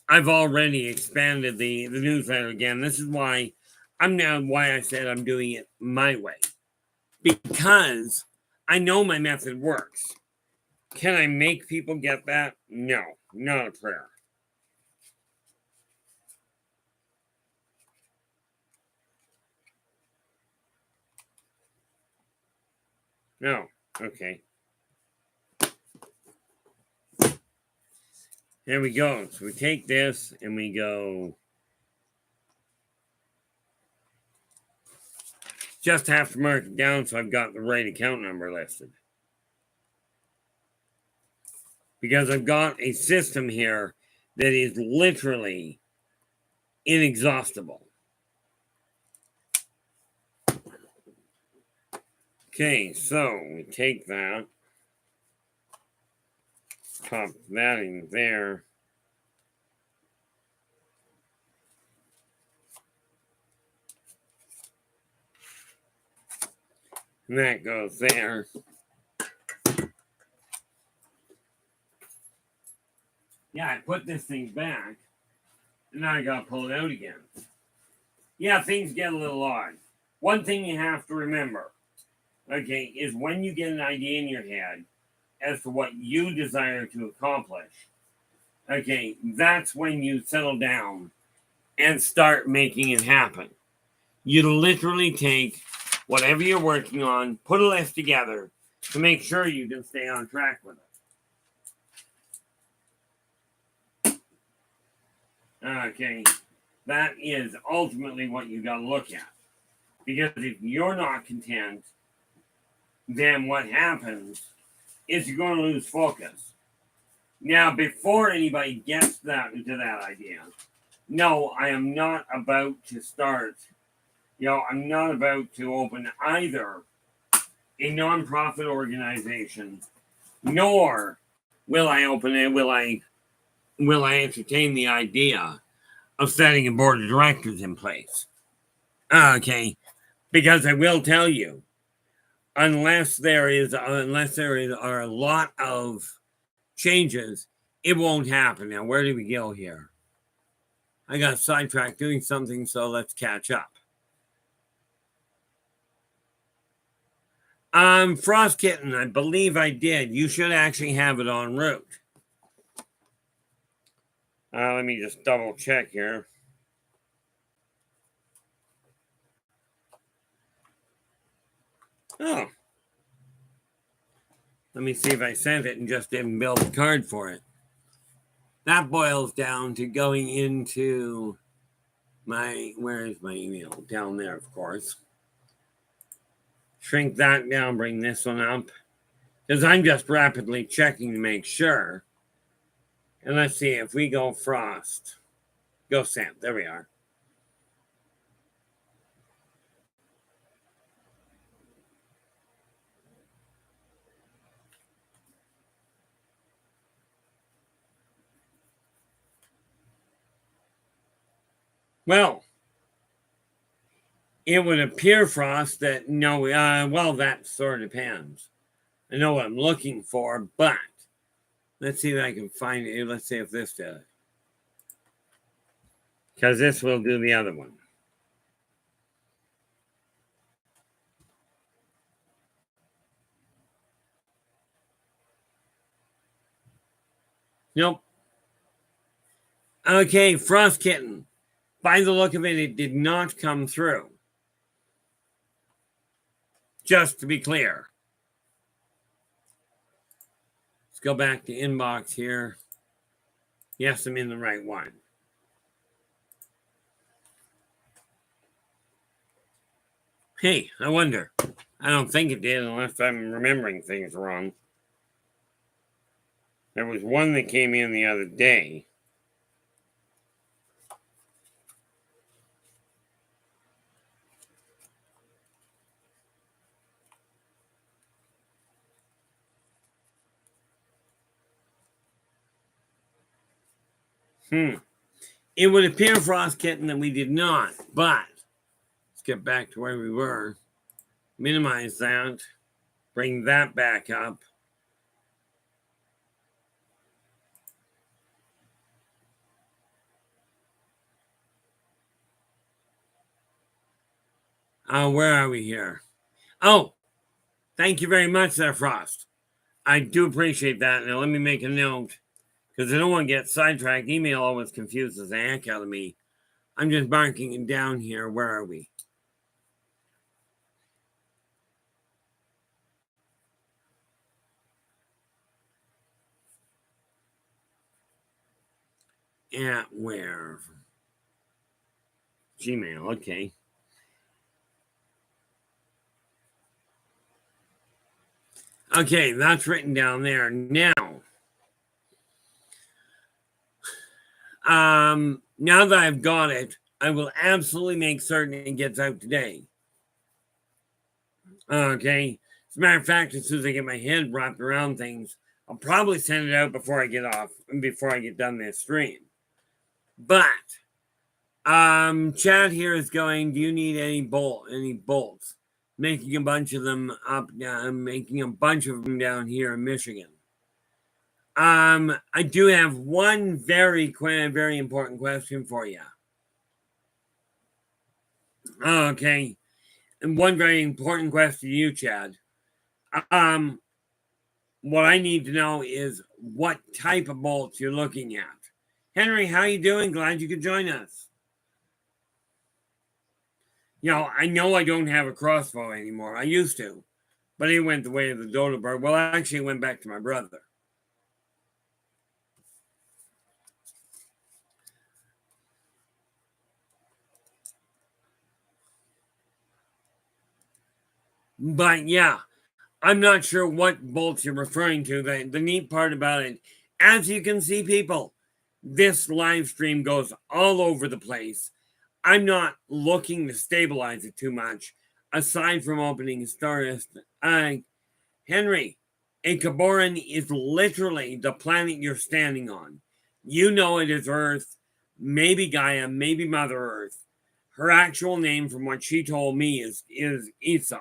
I've already expanded the newsletter again. This is why I said I'm doing it my way. Because I know my method works. Can I make people get that? No, not a prayer. No, okay. There we go. So we take this and we go. Just have to mark it down so I've got the right account number listed. Because I've got a system here that is literally inexhaustible. Okay, so we take that, pop that in there. And that goes there. Yeah, I put this thing back, and now I gotta pull it out again. Yeah, things get a little odd. One thing you have to remember, okay, is when you get an idea in your head as to what you desire to accomplish, okay, that's when you settle down and start making it happen. You literally take whatever you're working on, put a list together to make sure you can stay on track with it. Okay, that is ultimately what you got to look at. Because if you're not content, then what happens is you're going to lose focus. Now, before anybody gets to that idea, no, I am not about to start. I'm not about to open either a nonprofit organization, nor will I open it. Will I entertain the idea of setting a board of directors in place. Okay, because I will tell you, unless there are a lot of changes, it won't happen. Now, where do we go here? I got sidetracked doing something, so let's catch up. Frost Kitten, I believe I did. You should actually have it en route. Let me just double check here. Oh. Let me see if I sent it and just didn't build a card for it. That boils down to going into where is my email? Down there, of course. Shrink that down, bring this one up. Because I'm just rapidly checking to make sure. And let's see, if we go Frost. Go Sam, there we are. Well, it would appear, Frost, that no, well, that sort of depends. I know what I'm looking for, but let's see if I can find it. Let's see if this does. Because this will do the other one. Nope. Okay, Frost Kitten. By the look of it, it did not come through. Just to be clear. Let's go back to inbox here. Yes, I'm in the right one. Hey, I wonder. I don't think it did unless I'm remembering things wrong. There was one that came in the other day. It would appear, Frost Kitten, that we did not, but let's get back to where we were. Minimize that. Bring that back up. Where are we here? Oh, thank you very much there, Frost. I do appreciate that. Now, let me make a note, because I don't want to get sidetracked. Email always confuses the heck out of me. I'm just marking it down here. Where are we? At where? Gmail, okay. Okay, that's written down there. Now, now that I've got it, I will absolutely make certain it gets out today. Okay. As a matter of fact, as soon as I get my head wrapped around things, I'll probably send it out before I get done this stream. But Chad here is going, do you need any bolts? Making a bunch of them up, making a bunch of them down here in Michigan. I do have one very important question for you. Okay. And one very important question to you, Chad. What I need to know is what type of bolts you're looking at. Henry, how you doing? Glad you could join us. You know I don't have a crossbow anymore. I used to, but it went the way of the Yldrbac. Well, actually, it went back to my brother. But yeah, I'm not sure what bolts you're referring to. The neat part about it, as you can see, people, this live stream goes all over the place. I'm not looking to stabilize it too much, aside from opening Stardust. Henry, a Kuboran is literally the planet you're standing on. You know it is Earth. maybe Gaia, maybe Mother Earth. Her actual name, from what she told me, is Esau.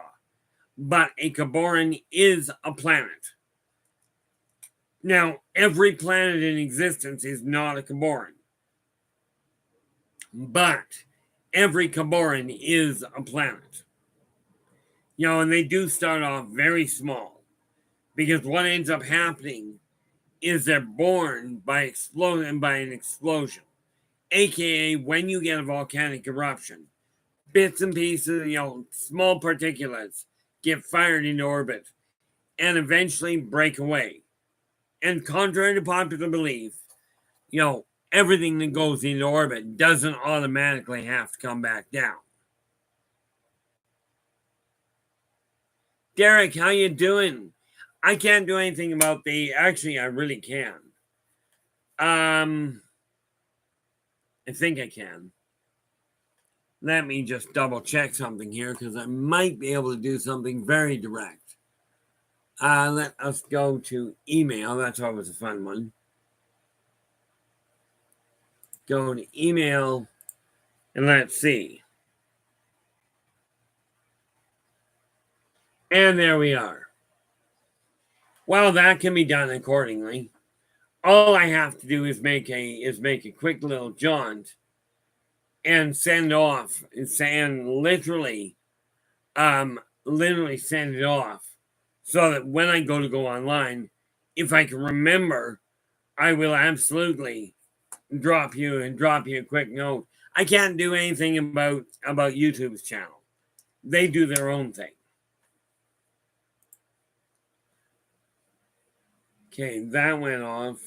But a Kuboran is a planet. Now, every planet in existence is not a Kuboran. But every Kuboran is a planet. And they do start off very small. Because what ends up happening is they're born by an explosion. AKA when you get a volcanic eruption, bits and pieces, small particulates get fired into orbit and eventually break away. And contrary to popular belief, everything that goes into orbit doesn't automatically have to come back down. Derek, how you doing? I can't do anything about actually, I really can. I think I can. Let me just double check something here because I might be able to do something very direct. Let us go to email. That's always a fun one. Go to email and let's see. And there we are. Well, that can be done accordingly. All I have to do is make a quick little jaunt and send off and literally send it off so that when I go online, if I can remember, I will absolutely drop you a quick note. I can't do anything about YouTube's channel. They do their own thing. Okay, that went off.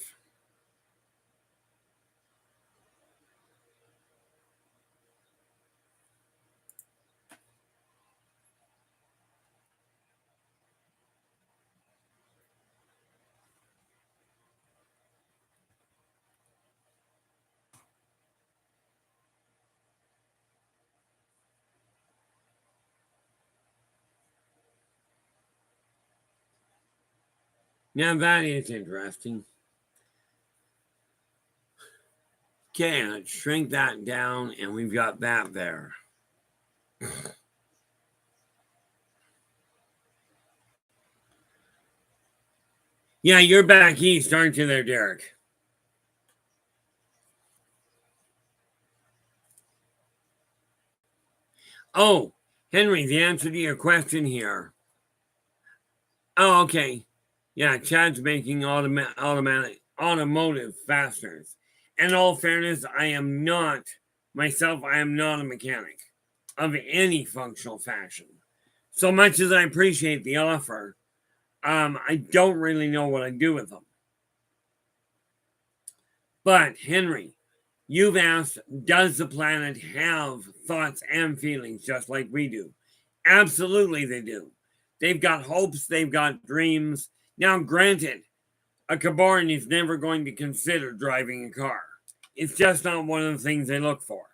Now that is interesting. Okay, let's shrink that down, and we've got that there. Yeah, you're back east, aren't you there, Derek? Oh, Henry, the answer to your question here. Oh, okay. Yeah, Chad's making automotive fasteners. In all fairness, I am not a mechanic of any functional fashion. So much as I appreciate the offer, I don't really know what I do with them. But Henry, you've asked, does the planet have thoughts and feelings just like we do? Absolutely, they do. They've got hopes, they've got dreams. Now, granted, a Kuboran is never going to consider driving a car. It's just not one of the things they look for.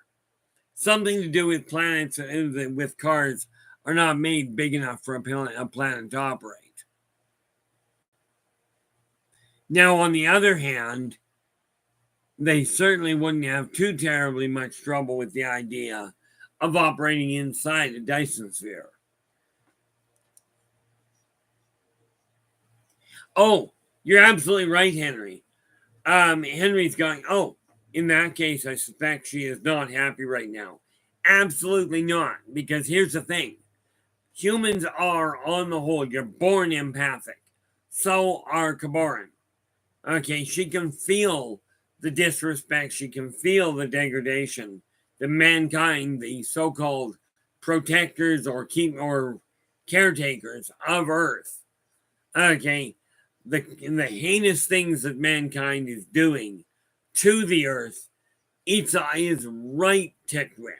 Something to do with planets with cars are not made big enough for a planet to operate. Now, on the other hand, they certainly wouldn't have too terribly much trouble with the idea of operating inside a Dyson sphere. Oh, you're absolutely right, Henry. Henry's going, oh, in that case, I suspect she is not happy right now. Absolutely not, because here's the thing. Humans are, on the whole, you're born empathic. So are Kuboran. Okay, she can feel the disrespect, she can feel the degradation that mankind, the so-called protectors or caretakers of Earth, okay, the heinous things that mankind is doing to the Earth, its eye is right ticked with.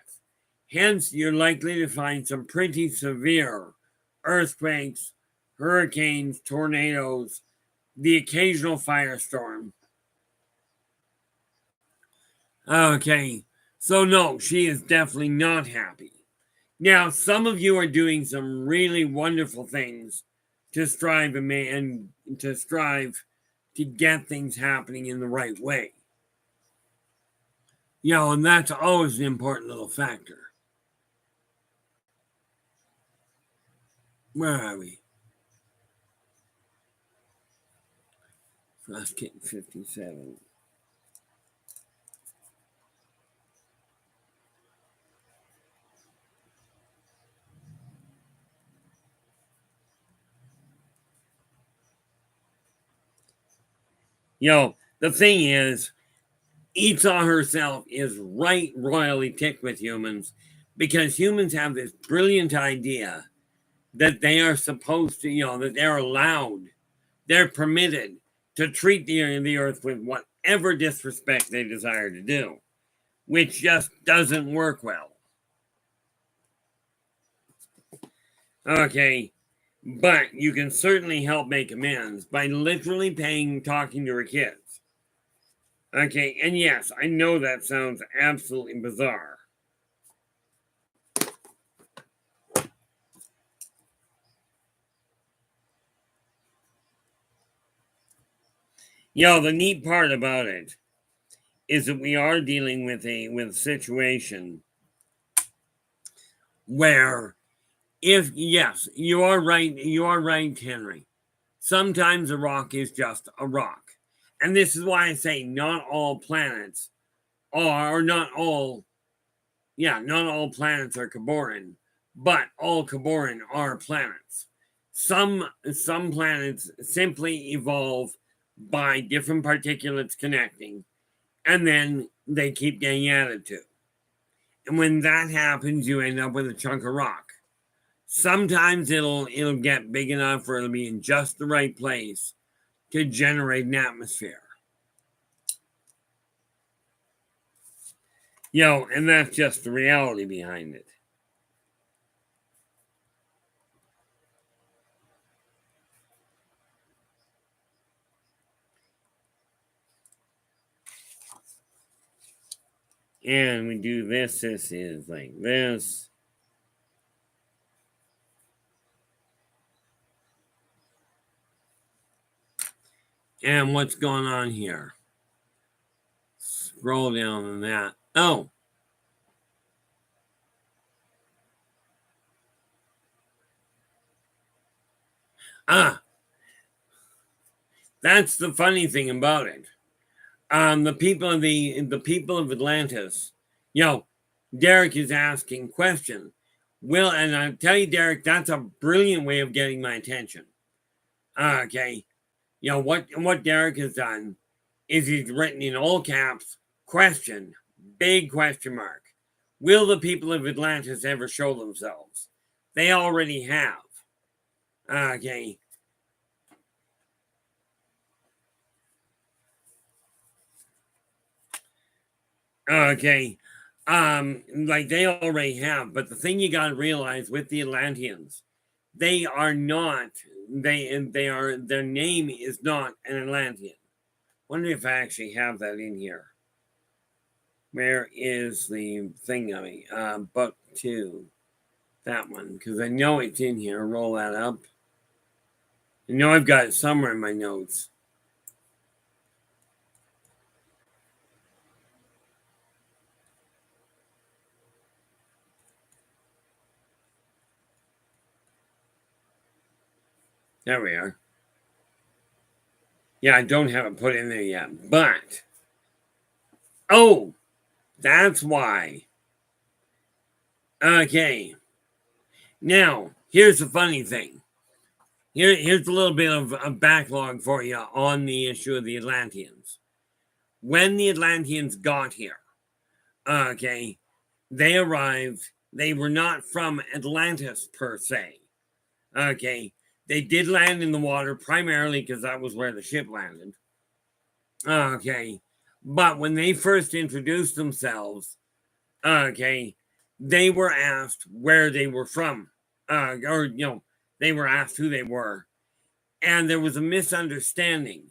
Hence, you're likely to find some pretty severe earthquakes, hurricanes, tornadoes, the occasional firestorm. Okay, so no, she is definitely not happy. Now, some of you are doing some really wonderful things to strive to get things happening in the right way. And that's always an important little factor. Where are we? Frost Kitten 57. The thing is, Esau herself is right royally ticked with humans because humans have this brilliant idea that they are supposed to, that they're allowed, they're permitted to treat the earth with whatever disrespect they desire to do, which just doesn't work well. Okay, but you can certainly help make amends by literally talking to her kids. Okay, and yes, I know that sounds absolutely bizarre. The neat part about it is that we are dealing with a situation where yes, you are right, Henry. Sometimes a rock is just a rock. And this is why I say not all planets are, or not all planets are Kuboran, but all Kuboran are planets. Some planets simply evolve by different particulates connecting, and then they keep getting added to. And when that happens, you end up with a chunk of rock. Sometimes it'll get big enough or it'll be in just the right place to generate an atmosphere. And that's just the reality behind it. And we do this is like this. And what's going on here? Scroll down on that. Oh. That's the funny thing about it. The people of Atlantis, Derek is asking question. And I tell you, Derek, that's a brilliant way of getting my attention. Okay. What Derek has done is he's written in all caps, question, big question mark. Will the people of Atlantis ever show themselves? They already have. Okay. Okay. Like they already have, but the thing you gotta realize with the Atlanteans, they are not, their name is not an Atlantean. Wonder if I actually have that in here. Where is the thing of me? Book 2. That one, because I know it's in here. Roll that up. I know I've got it somewhere in my notes. There we are. Yeah, I don't have it put in there yet, but oh, that's why. Okay. Now, here's the funny thing. Here's a little bit of a backlog for you on the issue of the Atlanteans. When the Atlanteans got here, okay, they arrived. They were not from Atlantis per se. Okay, they did land in the water primarily because that was where the ship landed. Okay, but when they first introduced themselves, okay, they were asked where they were from, or they were asked who they were, and there was a misunderstanding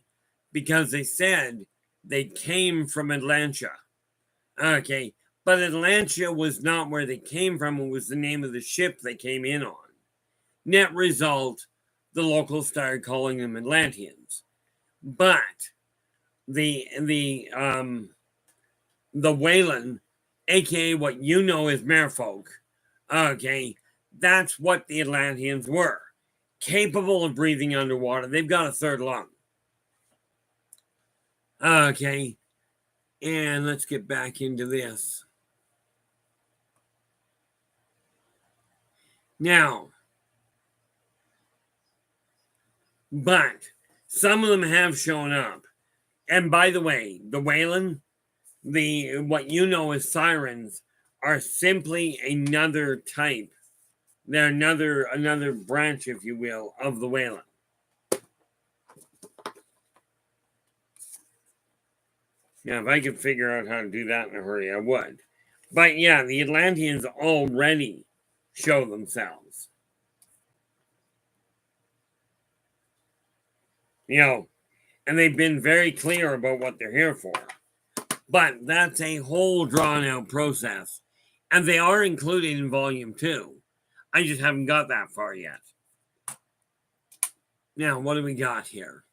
because they said they came from Atlantia. Okay, but Atlantia was not where they came from. It was the name of the ship they came in on. Net result, the locals started calling them Atlanteans. But the the Whalen, aka what you know as merfolk, okay, that's what the Atlanteans were. Capable of breathing underwater. They've got a third lung. Okay, and let's get back into this. Now, but some of them have shown up. And by the way, the Whalen, the what you know as sirens, are simply another type. They're another branch, if you will, of the Whalen. Now, if I could figure out how to do that in a hurry, I would. But yeah, the Atlanteans already show themselves. You know, and they've been very clear about what they're here for. But that's a whole drawn out process. And they are included in volume 2. I just haven't got that far yet. Now, what do we got here?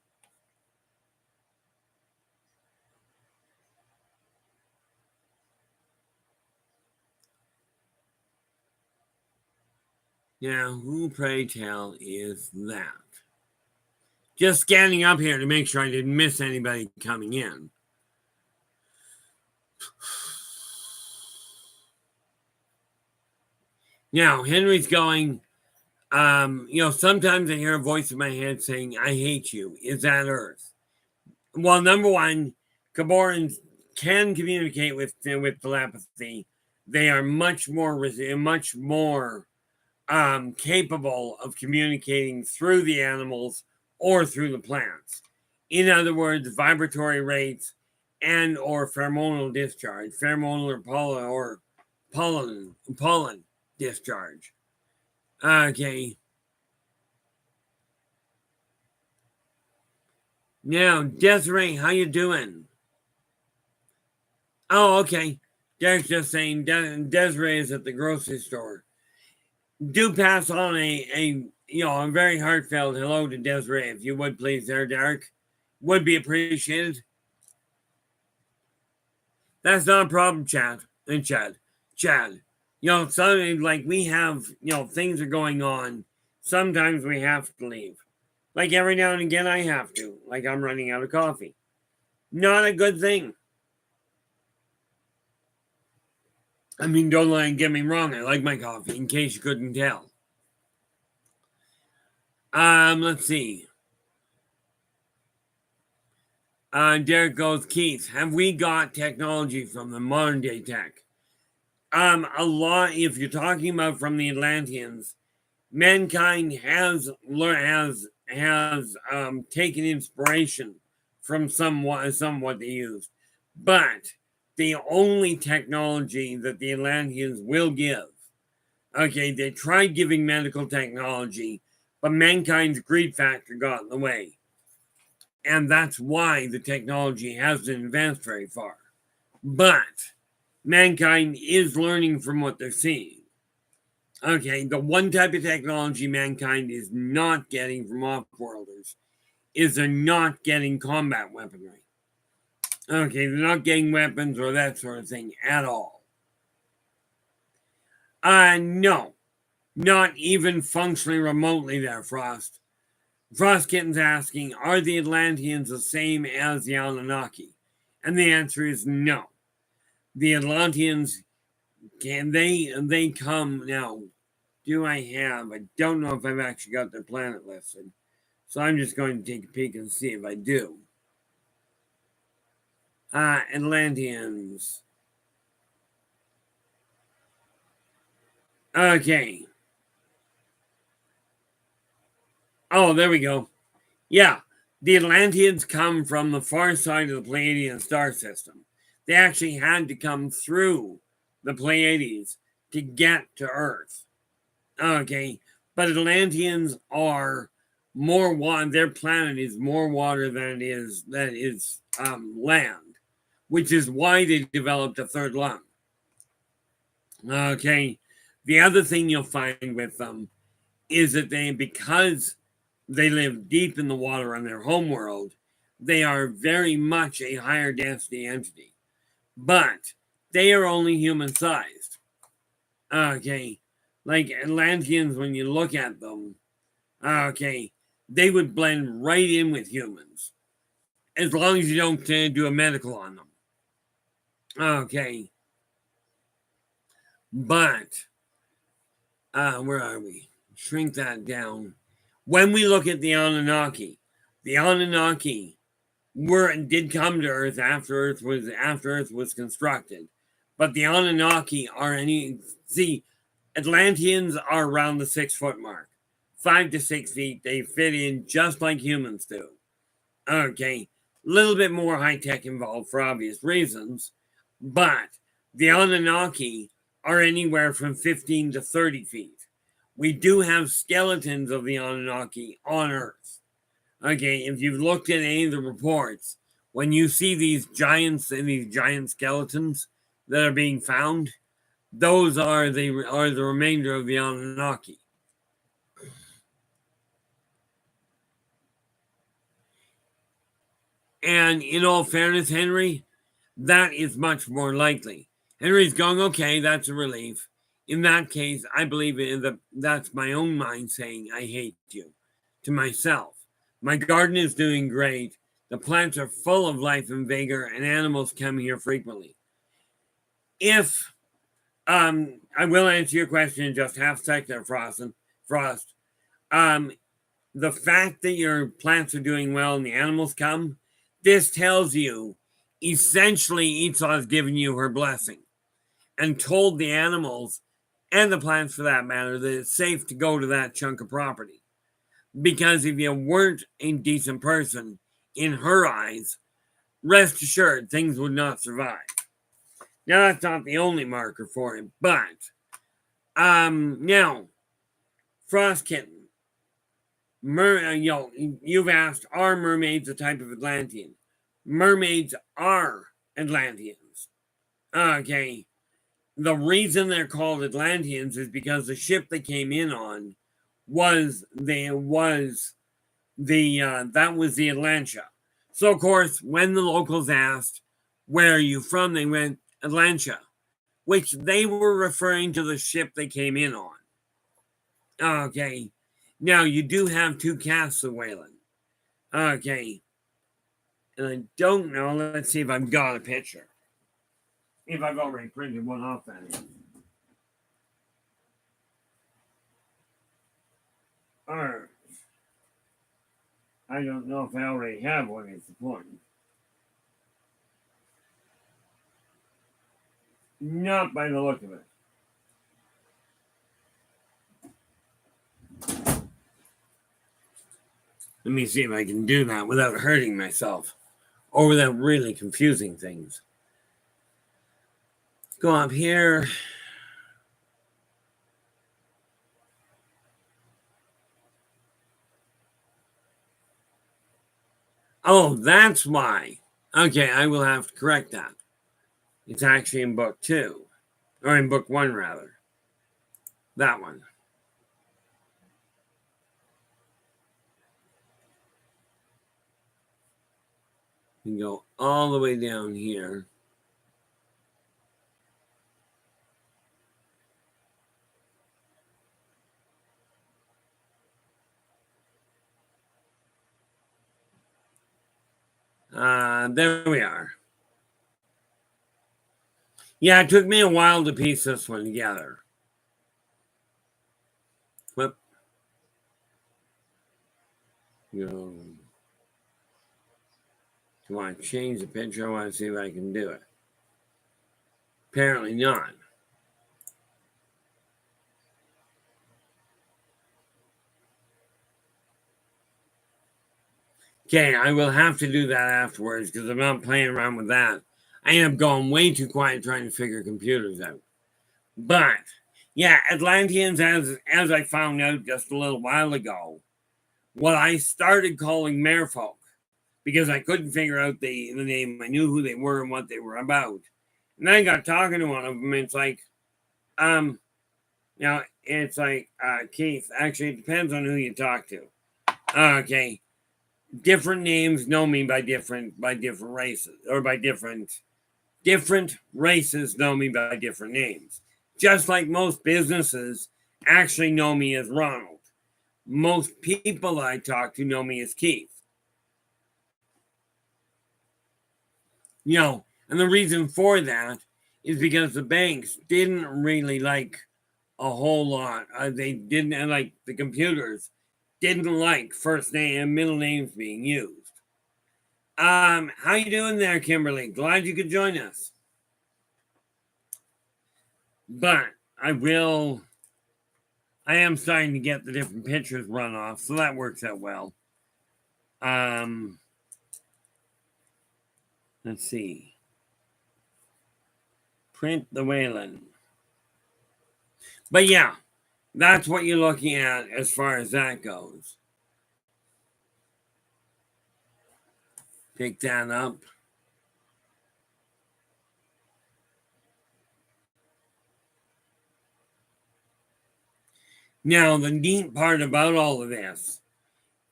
Now, who, pray tell, is that? Just scanning up here to make sure I didn't miss anybody coming in. Now, Henry's going, sometimes I hear a voice in my head saying, I hate you. Is that Earth? Well, number one, Kuborans can communicate with telepathy. They are much more capable of communicating through the animals or through the plants. In other words, vibratory rates and or pheromonal discharge, pheromonal or pollen discharge. Okay. Now, Desiree, how you doing? Oh, okay. Derek's just saying Desiree is at the grocery store. Do pass on a very heartfelt hello to Desiree, if you would please there, Derek. Would be appreciated. That's not a problem, Chad. And Chad. Something like we have, things are going on. Sometimes we have to leave. Like every now and again, I have to. Like I'm running out of coffee. Not a good thing. I mean, don't get me wrong. I like my coffee, in case you couldn't tell. Let's see. Derek goes, Keith, have we got technology from the modern day tech? A lot. If you're talking about from the Atlanteans, mankind has taken inspiration from somewhat they used, but the only technology that the Atlanteans will give, okay, they tried giving medical technology, but mankind's greed factor got in the way. And that's why the technology hasn't advanced very far. But mankind is learning from what they're seeing. Okay, the one type of technology mankind is not getting from off-worlders is they're not getting combat weaponry. Okay, they're not getting weapons or that sort of thing at all. No. Not even functionally remotely there, Frost. Frostkitten's asking, are the Atlanteans the same as the Anunnaki? And the answer is no. The Atlanteans, they come now. I don't know if I've actually got their planet listed. So I'm just going to take a peek and see if I do. Atlanteans. Okay. Oh, there we go. Yeah, the Atlanteans come from the far side of the Pleiadian star system. They actually had to come through the Pleiades to get to Earth. Okay, but Atlanteans are more water. Their planet is more water than it is land, which is why they developed a third lung. Okay, the other thing you'll find with them is that because they live deep in the water on their homeworld, they are very much a higher density entity. but they are only human sized. Okay, like Atlanteans, when you look at them, okay, they would blend right in with humans as long as you don't do a medical on them. Okay, but where are we? Shrink that down. When we look at the Anunnaki did come to Earth after Earth was constructed, but the Anunnaki are Atlanteans are around the 6 foot mark, 5 to 6 feet. They fit in just like humans do. Okay, a little bit more high tech involved for obvious reasons, but the Anunnaki are anywhere from 15 to 30 feet. We do have skeletons of the Anunnaki on Earth. Okay, if you've looked at any of the reports, when you see these giant skeletons that are being found, those are the remainder of the Anunnaki. And in all fairness, Henry, that is much more likely. Henry's going, okay, that's a relief. In that case, I believe that's my own mind saying, I hate you, to myself. My garden is doing great. The plants are full of life and vigor, and animals come here frequently. If, I will answer your question in just half a second there, Frost. The fact that your plants are doing well and the animals come, this tells you essentially Esau has given you her blessing and told the animals and the plants for that matter that it's safe to go to that chunk of property. Because if you weren't a decent person in her eyes, rest assured things would not survive. Now that's not the only marker for it, but now Frost Kitten. You've asked, are mermaids a type of Atlantean? Mermaids are Atlanteans. Okay. The reason they're called Atlanteans is because the ship they came in on was the Atlantia. So of course, when the locals asked, where are you from? They went, Atlantia, which they were referring to the ship they came in on. Okay. Now, you do have 2 casts of Wayland. Okay. And I don't know. Let's see if I've got a picture. If I've already printed one off that is. Alright. I don't know if I already have one. It's important. Not by the look of it. Let me see if I can do that without hurting myself or without really confusing things. Go up here. Oh, that's why. Okay, I will have to correct that. It's actually in book 2. Or in book 1, rather. That one. You can go all the way down here. There we are. Yeah, it took me a while to piece this one together. Whoop. Go. Do you want to change the picture? I want to see if I can do it. Apparently not. Okay, I will have to do that afterwards because I'm not playing around with that. I end up going way too quiet trying to figure computers out. But yeah, Atlanteans, as I found out just a little while ago, what I started calling merfolk because I couldn't figure out the name. I knew who they were and what they were about. And then I got talking to one of them, and it's like, it's like, Keith, actually, it depends on who you talk to. Okay. Different names know me by different races or by different Different races know me by different names. Just like most businesses actually know me as Ronald. Most people I talk to know me as Keith. And the reason for that is because the banks didn't really like a whole lot. They didn't like the computers didn't like first name and middle names being used. How you doing there, Kimberly? Glad you could join us. But I am starting to get the different pictures run off, so that works out well. Let's see. Print the Wayland. But yeah, that's what you're looking at as far as that goes. Pick that up. Now, the neat part about all of this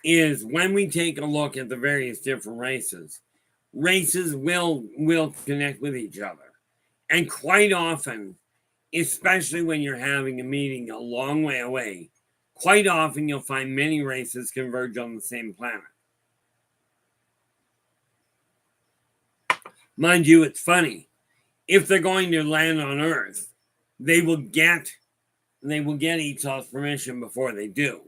is when we take a look at the various different races will connect with each other. And quite often, especially when you're having a meeting a long way away, quite often you'll find many races converge on the same planet. Mind you, it's funny. If they're going to land on Earth, they will get Esau's permission before they do.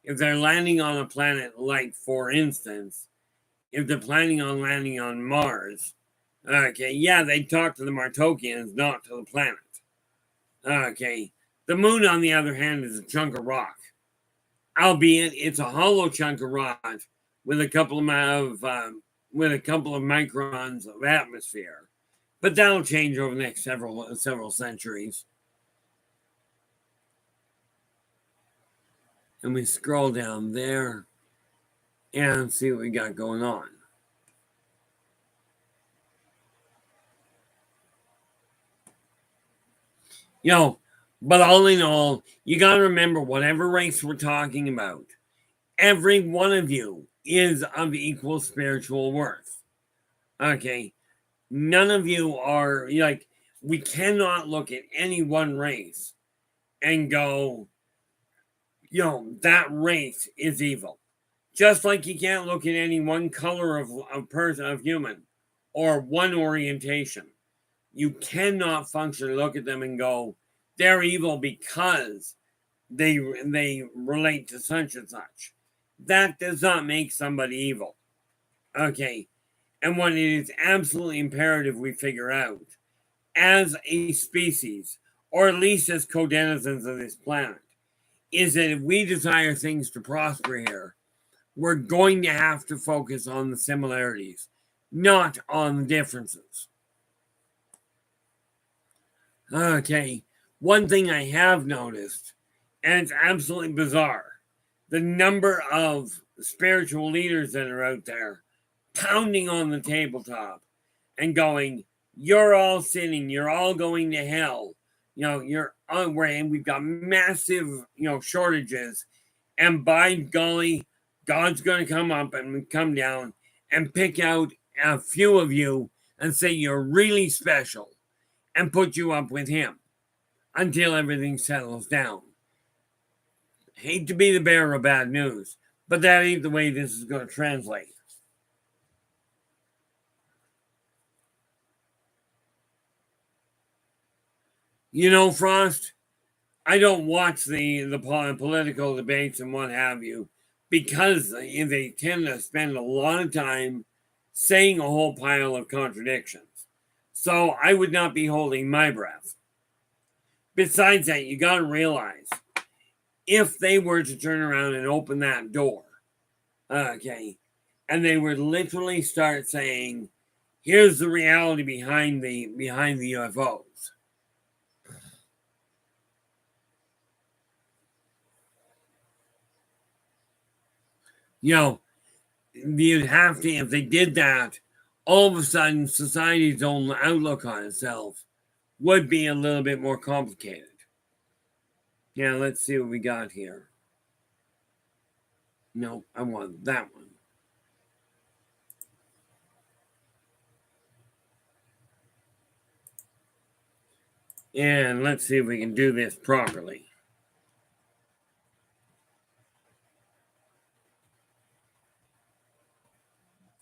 If they're landing on a planet like, for instance, if they're planning on landing on Mars, okay, yeah, they talk to the Martokians, not to the planet. Okay, the moon, on the other hand, is a chunk of rock, albeit it's a hollow chunk of rock with a couple of microns of atmosphere. But that'll change over the next several centuries. And we scroll down there and see what we got going on. But all in all, you got to remember, whatever race we're talking about, every one of you is of equal spiritual worth. Okay? None of you are, we cannot look at any one race and go, that race is evil. Just like you can't look at any one color of human or one orientation. You cannot functionally look at them and go, they're evil because they relate to such and such. That does not make somebody evil. Okay. And what it is absolutely imperative we figure out as a species, or at least as co-denizens of this planet, is that if we desire things to prosper here, we're going to have to focus on the similarities, not on the differences. Okay, one thing I have noticed, and it's absolutely bizarre, the number of spiritual leaders that are out there pounding on the tabletop and going, you're all sinning, you're all going to hell, you're and we've got massive, shortages, and by golly, God's going to come up and come down and pick out a few of you and say you're really special and put you up with him until everything settles down. Hate to be the bearer of bad news, but that ain't the way this is going to translate. Frost, I don't watch the political debates and what have you, because they tend to spend a lot of time saying a whole pile of contradictions. So I would not be holding my breath. Besides that, you got to realize, if they were to turn around and open that door, okay, and they would literally start saying, here's the reality behind the UFOs. You'd have to, if they did that, all of a sudden society's own outlook on itself would be a little bit more complicated. Yeah, let's see what we got here. No, I want that one. And let's see if we can do this properly.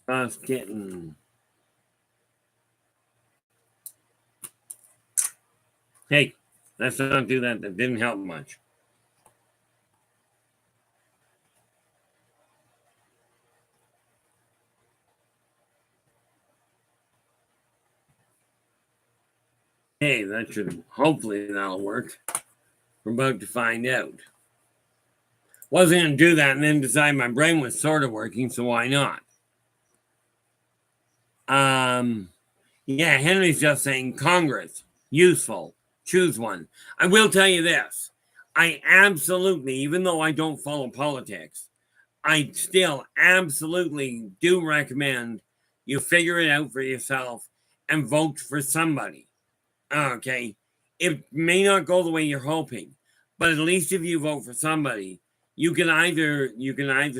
Us getting. Hey, let's not do that. That didn't help much. Hey, that should hopefully that'll work. We're about to find out. Wasn't gonna do that and then decide my brain was sort of working, so why not? Yeah, Henry's just saying Congress, useful, choose one. I will tell you this. I absolutely, even though I don't follow politics, I still absolutely do recommend you figure it out for yourself and vote for somebody. Okay. It may not go the way you're hoping, but at least if you vote for somebody, you can either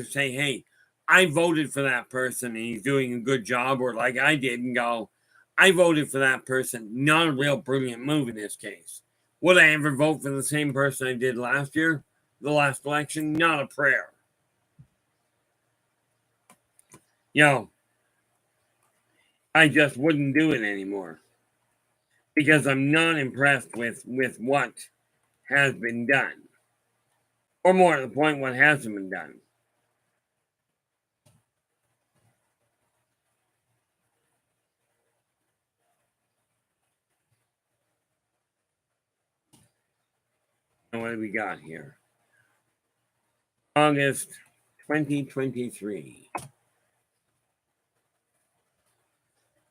say, hey, I voted for that person and he's doing a good job, or like I did and go, I voted for that person. Not a real brilliant move in this case. Would I ever vote for the same person I did last year, the last election? Not a prayer. Yo, I just wouldn't do it anymore because I'm not impressed with what has been done, or more to the point, what hasn't been done. And what do we got here? August 2023.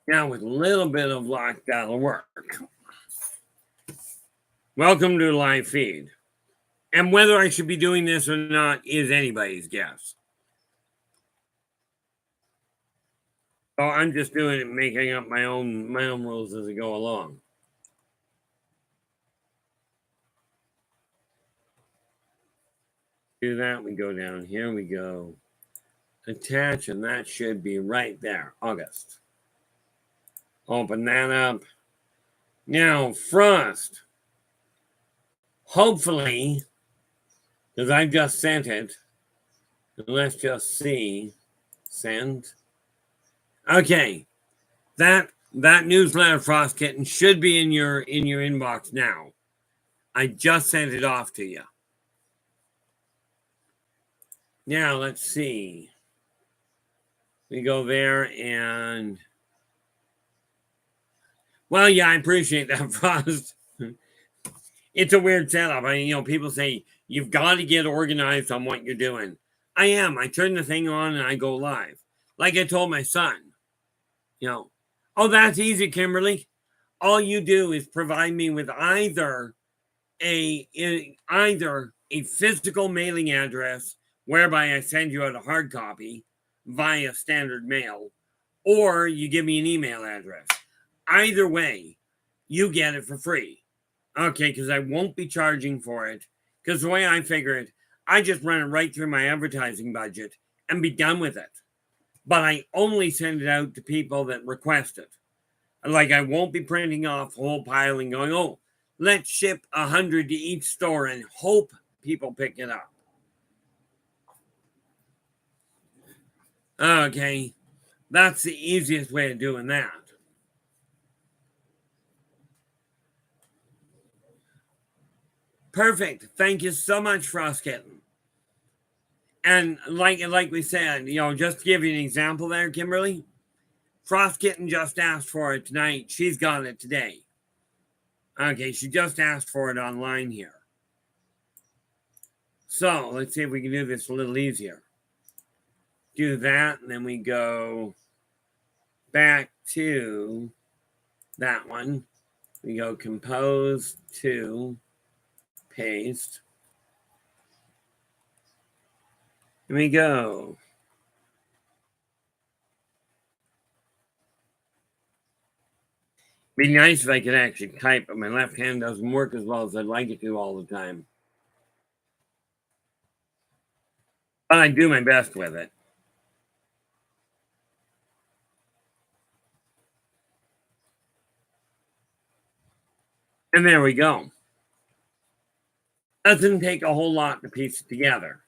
Now, with a little bit of luck, that'll work. Welcome to live feed. And whether I should be doing this or not is anybody's guess. So I'm just doing it, making up my own rules as I go along. Do that. We go down here. We go attach, and that should be right there. August. Open that up. Now, Frost. Hopefully, because I just sent it. Let's just see. Send. Okay. That newsletter, Frost Kitten, should be in your inbox now. I just sent it off to you. Now let's see. We go there and well, yeah, I appreciate that, Frost. It's a weird setup. People say you've got to get organized on what you're doing. I am. I turn the thing on and I go live. Like I told my son, oh, that's easy, Kimberly. All you do is provide me with either a physical mailing address whereby I send you out a hard copy via standard mail, or you give me an email address. Either way, you get it for free. Okay, because I won't be charging for it. Because the way I figure it, I just run it right through my advertising budget and be done with it. But I only send it out to people that request it. Like I won't be printing off a whole pile and going, oh, let's ship 100 to each store and hope people pick it up. Okay, that's the easiest way of doing that. Perfect. Thank you so much, Frost Kitten. And like we said, just to give you an example there, Kimberly, Frost Kitten just asked for it tonight. She's got it today. Okay, she just asked for it online here. So let's see if we can do this a little easier. Do that, and then we go back to that one. We go compose to paste. And we go. Be nice if I could actually type, but my left hand doesn't work as well as I'd like it to all the time. But I do my best with it. And there we go. Doesn't take a whole lot to piece it together.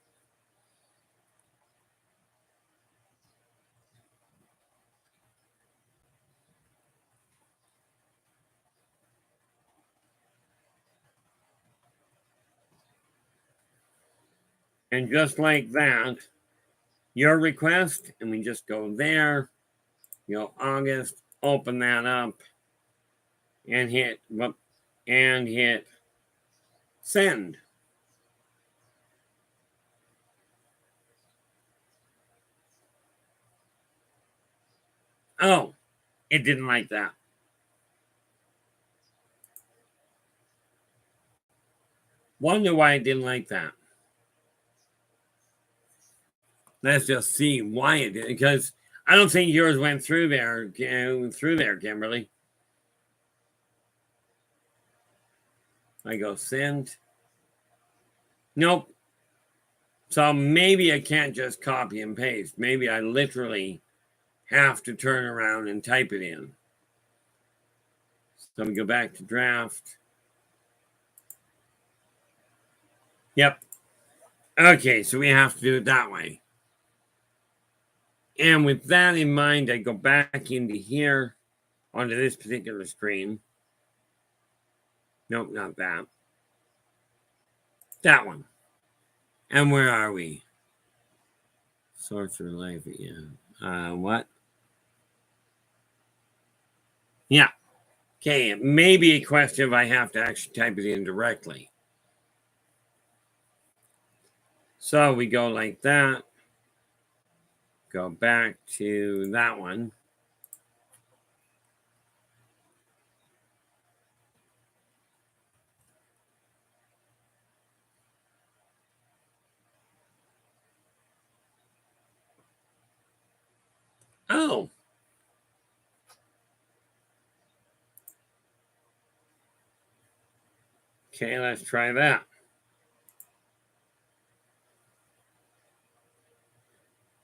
And just like that, your request, and we just go there, August, open that up, and hit send. Oh, it didn't like that. Wonder why it didn't like that. Let's just see why it did. Because I don't think yours went through there, Kimberly. I go send. Nope. So maybe I can't just copy and paste. Maybe I literally have to turn around and type it in. So we go back to draft. Yep. Okay, so we have to do it that way. And with that in mind, I go back into here onto this particular screen. Nope, not that. That one. And where are we? Sorcerer Life, yeah. What? Yeah. Okay, it may be a question if I have to actually type it in directly. So we go like that. Go back to that one. Oh. Okay, let's try that.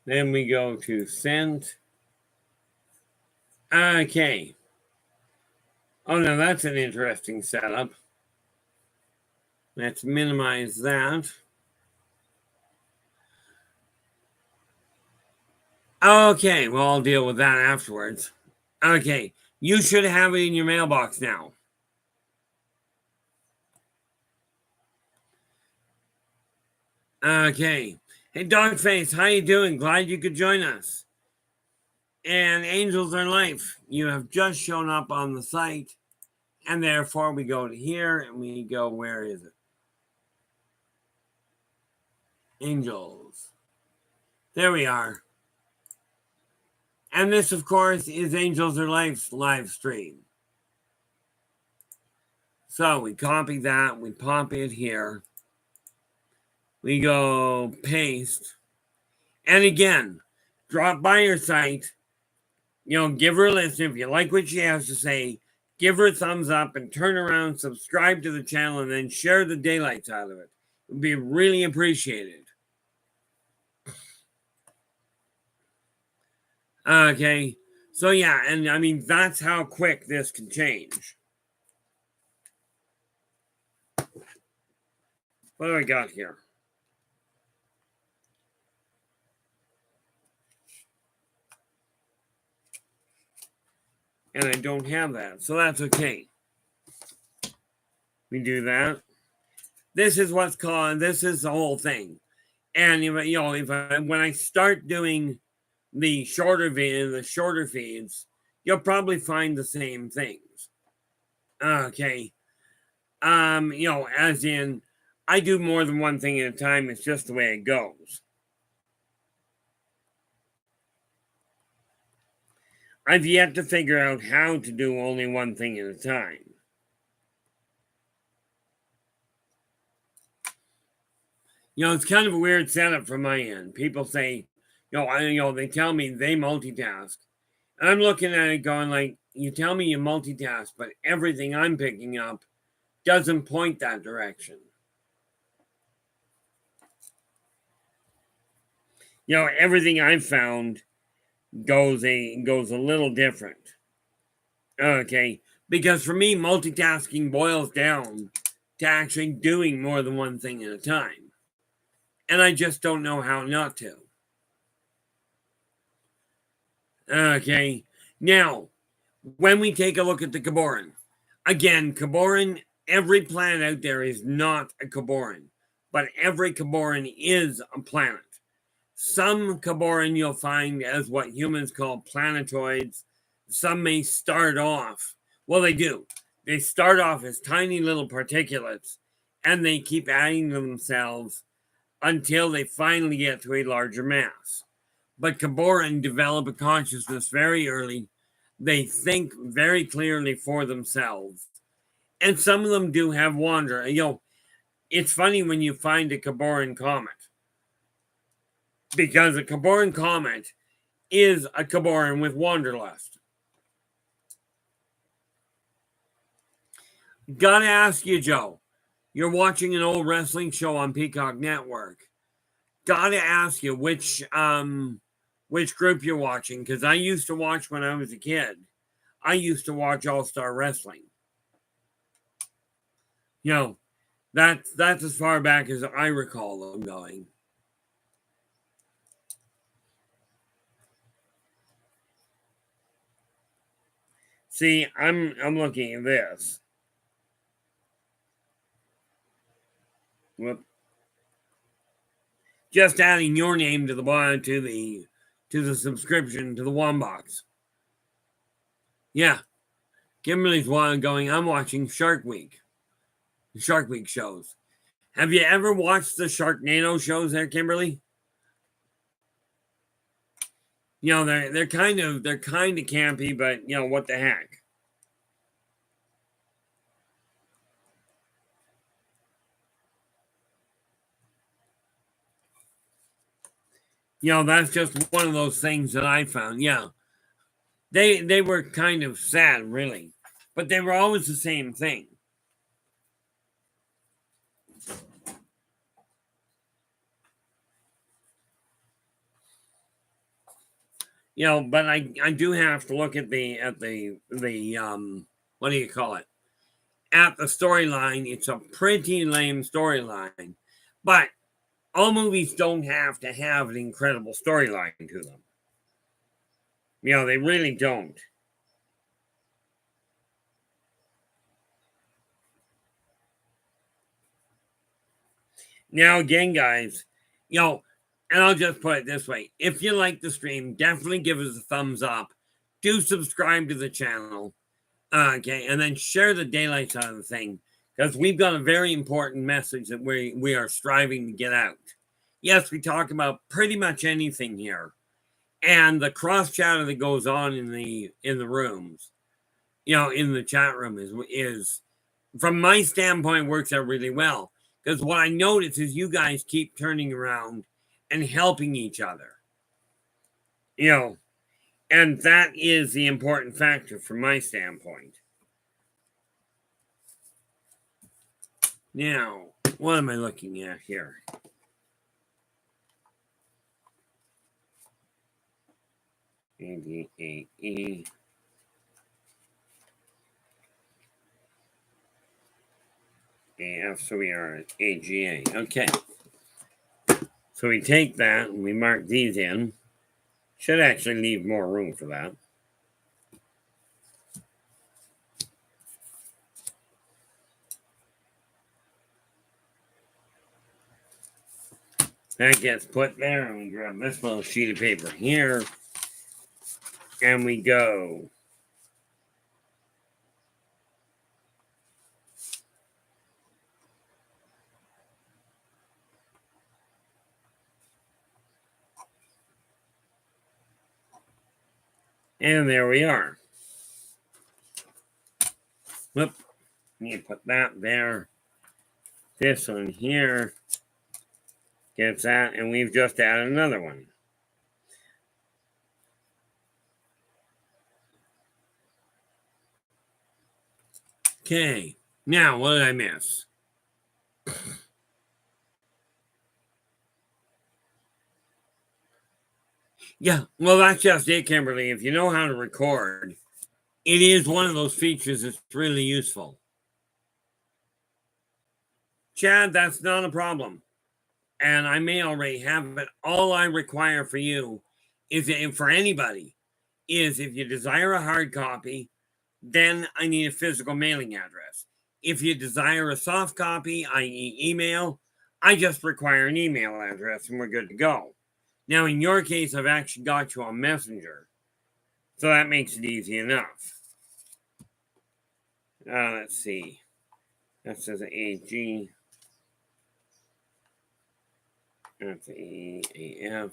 Then we go to send. Okay. Oh, no, that's an interesting setup. Let's minimize that. Okay, well, I'll deal with that afterwards. Okay, you should have it in your mailbox now. Okay. Hey, Dogface, how you doing? Glad you could join us. And Angels Are Life, you have just shown up on the site. And therefore, we go to here and we go, where is it? Angels. There we are. And this, of course, is Angels Are Life's live stream. So we copy that, we pop it here. We go paste. And again, drop by your site, give her a listen. If you like what she has to say, give her a thumbs up and turn around, subscribe to the channel, and then share the daylights out of it. It would be really appreciated. Okay, so yeah, and I mean, that's how quick this can change. What do I got here? And I don't have that, so that's okay. We do that. This is what's called, this is the whole thing. And when I start doing the shorter feeds, you'll probably find the same things. Okay. As in, I do more than one thing at a time. It's just the way it goes. I've yet to figure out how to do only one thing at a time. It's kind of a weird setup from my end. People say, they tell me they multitask. I'm looking at it going like, you tell me you multitask, but everything I'm picking up doesn't point that direction. Everything I've found goes a little different. Okay, Because for me, multitasking boils down to actually doing more than one thing at a time. And I just don't know how not to. Okay. Now, when we take a look at the Kuboran, again, Kuboran, every planet out there is not a Kuboran, but every Kuboran is a planet. Some Kuboran you'll find as what humans call planetoids. Some may start off, well, they do. They start off as tiny little particulates and they keep adding to themselves until they finally get to a larger mass. But Kuboran develop a consciousness very early. They think very clearly for themselves. And some of them do have wander. You know, it's funny when you find a Kuboran comet. Because a Kuboran comet is a Kuboran with wanderlust. Gotta ask you, Joe. You're watching an old wrestling show on Peacock Network. Gotta ask you which group you're watching, because I used to watch when I was a kid. I used to watch All Star Wrestling. You know, that's as far back as I recall them going. See, I'm looking at this. Whoop. Just adding your name to the to the subscription to the Wombox. Yeah. Kimberly's going, I'm watching Shark Week. The Shark Week shows. Have you ever watched the Sharknado shows there, Kimberly? You know, they're kind of campy, but you know, what the heck. You know, that's just one of those things that I found. Yeah. They were kind of sad, really. But they were always the same thing. You know, but I do have to look at the what do you call it? At the storyline, it's a pretty lame storyline. But all movies don't have to have an incredible storyline to them. You know, they really don't. Now, again, guys, you know, and I'll just put it this way. If you like the stream, definitely give us a thumbs up. Do subscribe to the channel. Okay, and then share the daylight side of the thing. Because we've got a very important message that we are striving to get out. Yes, we talk about pretty much anything here. And the cross chatter that goes on in the rooms, you know, in the chat room is from my standpoint works out really well. Because what I notice is you guys keep turning around and helping each other. You know, and that is the important factor from my standpoint. Now, what am I looking at here? ADAE. AF, so we are at AGA. Okay. So we take that and we mark these in. Should actually leave more room for that. That gets put there, and we grab this little sheet of paper here, and we go. And there we are. Whoop. You put that there. This one here gets that, and we've just added another one. Okay. Now, what did I miss? Yeah, well, that's just it, Kimberly. If you know how to record, it is one of those features that's really useful. Chad, that's not a problem. And I may already have it. All I require for you is, for anybody, is if you desire a hard copy, then I need a physical mailing address. If you desire a soft copy, i.e. email, I just require an email address and we're good to go. Now, in your case, I've actually got you on Messenger, so that makes it easy enough. Let's see. That says AG. That's AF.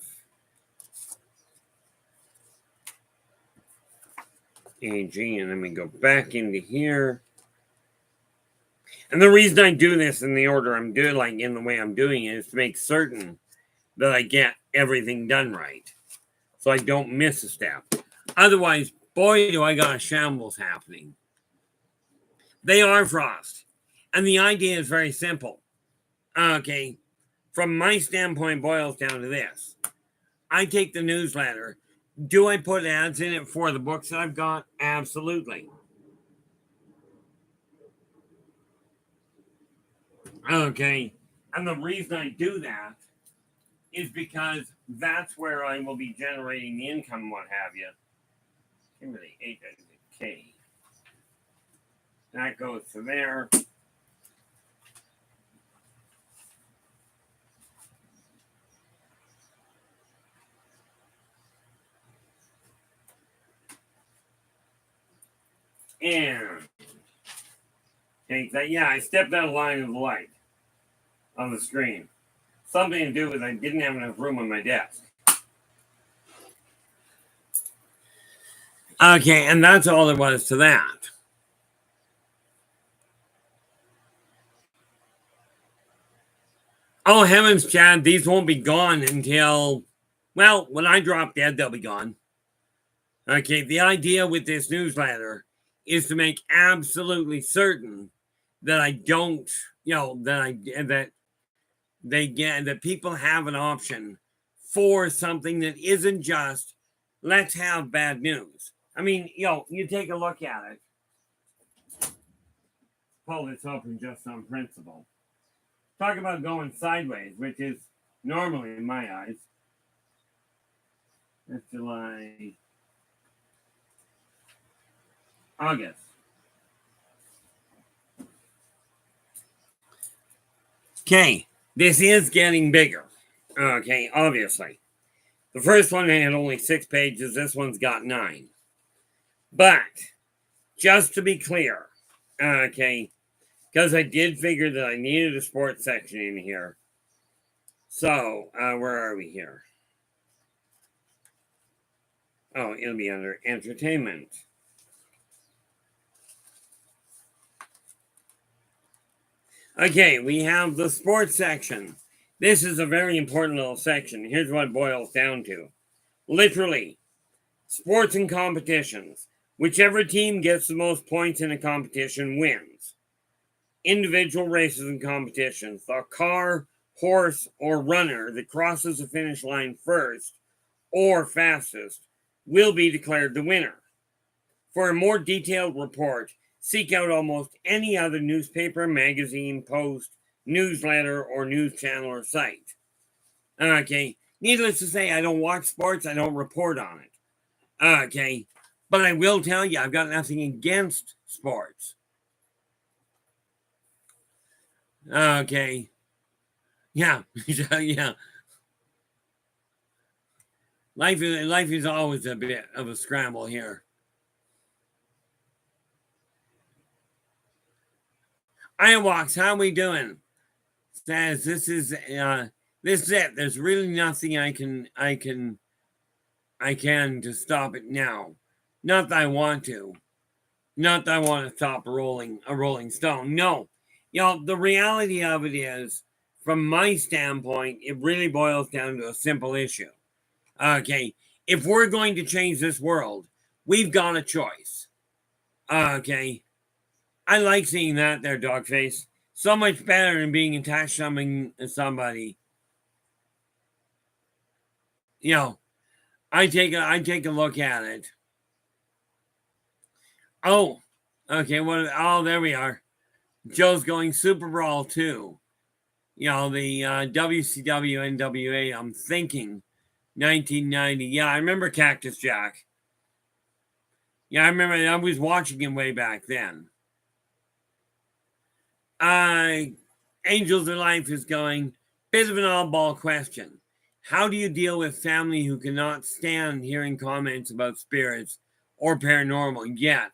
AG, and then we go back into here. And the reason I do this in the order I'm doing, like in the way I'm doing it, is to make certain that I get everything done right, so I don't miss a step. Otherwise, boy, do I got a shambles happening. They are frost, and the idea is very simple. Okay, from my standpoint, boils down to this: I take the newsletter. Do I put ads in it for the books that I've got? Absolutely. Okay, and the reason I do that is because that's where I will be generating the income, what have you. Kimberly, K. That goes to there. And take that. Yeah, I stepped out of line of the light on the screen. Something to do with I didn't have enough room on my desk. Okay, and that's all there was to that. Oh, heavens, Chad, these won't be gone until, well, when I drop dead, they'll be gone. Okay, the idea with this newsletter is to make absolutely certain that I don't, that people have an option for something that isn't just, let's have bad news. I mean, you take a look at it. Pull this open just on principle. Talk about going sideways, which is normally, in my eyes, that's July, August. Okay, this is getting bigger. Okay, obviously. The first one had only 6 pages. This one's got 9. But, just to be clear, okay, because I did figure that I needed a sports section in here. So, where are we here? Oh, it'll be under entertainment. Okay, we have the sports section. This is a very important little section. Here's what it boils down to. Literally, sports and competitions. Whichever team gets the most points in a competition wins. Individual races and competitions. The car, horse, or runner that crosses the finish line first or fastest will be declared the winner. For a more detailed report, seek out almost any other newspaper, magazine, post, newsletter, or news channel or site. Okay, needless to say, I don't watch sports, I don't report on it. Okay, but I will tell you, I've got nothing against sports. Okay, yeah, yeah. Life is always a bit of a scramble here. Iowaks, how we doing? Says this is it. There's really nothing I can to stop it now. Not that I want to. Not that I want to stop a rolling stone. No. The reality of it is, from my standpoint, it really boils down to a simple issue. Okay. If we're going to change this world, we've got a choice. Okay. I like seeing that there, Dogface. So much better than being attached to somebody. I take a look at it. Oh, okay. Oh, there we are. Joe's going Super Brawl 2. You know, the WCW NWA, I'm thinking 1990. Yeah, I remember Cactus Jack. Yeah, I remember. I was watching him way back then. Angels in Life is going, bit of an oddball question. How do you deal with family who cannot stand hearing comments about spirits or paranormal yet?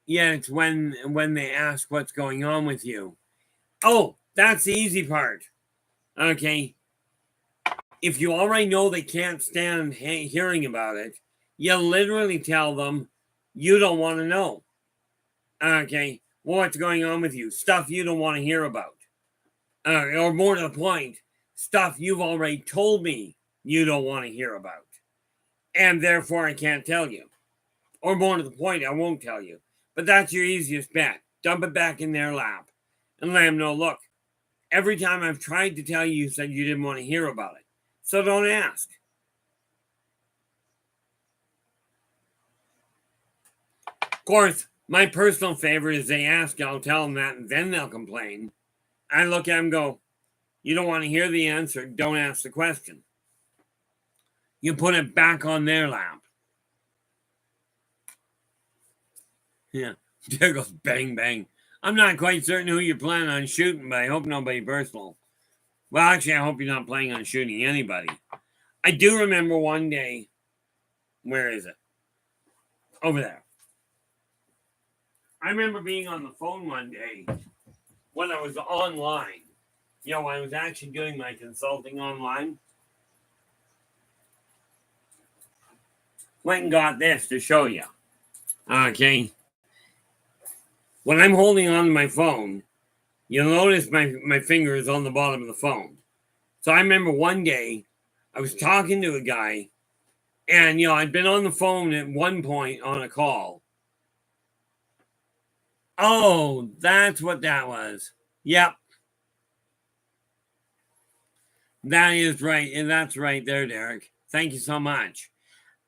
Yet it's when they ask what's going on with you. Oh, that's the easy part. Okay. If you already know they can't stand hearing about it, you literally tell them you don't want to know. Okay. What's going on with you? Stuff you don't want to hear about. Or more to the point, stuff you've already told me you don't want to hear about. And therefore I can't tell you. Or more to the point, I won't tell you. But that's your easiest bet. Dump it back in their lap and let them know, look, every time I've tried to tell you, you said you didn't want to hear about it. So don't ask. Of course, my personal favorite is they ask, I'll tell them that, and then they'll complain. I look at them and go, you don't want to hear the answer, don't ask the question. You put it back on their lap. Yeah, there goes bang, bang. I'm not quite certain who you're planning on shooting, but I hope nobody personal. Well, actually, I hope you're not planning on shooting anybody. I do remember one day, where is it? Over there. I remember being on the phone one day when I was online. You know, I was actually doing my consulting online. Went and got this to show you. Okay. When I'm holding on to my phone, you'll notice my finger is on the bottom of the phone. So I remember one day I was talking to a guy, and, you know, I'd been on the phone at one point on a call. Oh, that's what that was. Yep. That is right. And that's right there, Derek. Thank you so much.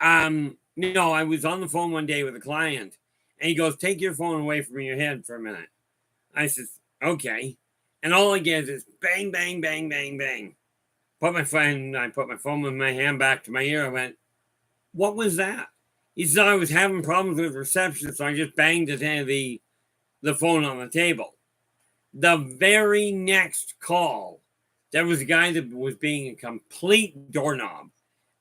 No, I was on the phone one day with a client, and he goes, take your phone away from your head for a minute. I says, okay. And all I get is bang, bang, bang, bang, bang. I put my phone with my hand back to my ear. I went, what was that? He said, I was having problems with reception, so I just banged the phone on the table. The very next call, there was a guy that was being a complete doorknob.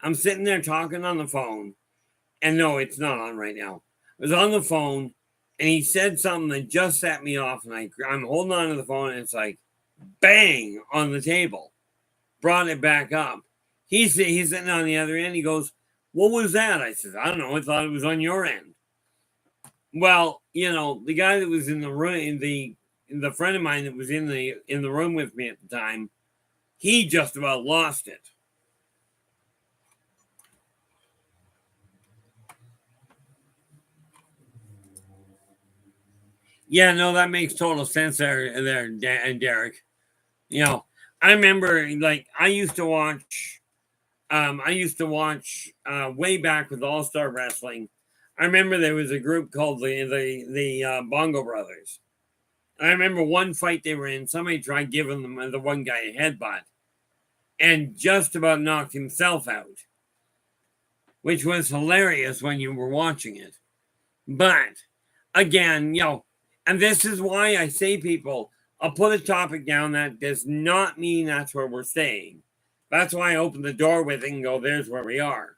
I'm sitting there talking on the phone, and no, it's not on right now. I was on the phone, and he said something that just set me off, and I'm holding on to the phone, and it's like, bang, on the table. Brought it back up. He's sitting on the other end. He goes, what was that? I said, I don't know. I thought it was on your end. Well, you know, the guy that was in the room, the friend of mine that was in the room with me at the time, he just about lost it. Yeah, no, that makes total sense there, Derek. You know, I remember, like, I used to watch way back with All Star Wrestling. I remember there was a group called the Bongo Brothers. And I remember one fight they were in. Somebody tried giving them the one guy a headbutt, and just about knocked himself out, which was hilarious when you were watching it. But again, you know, and this is why I say, people, I'll put a topic down that does not mean that's where we're staying. That's why I open the door with it and go, there's where we are.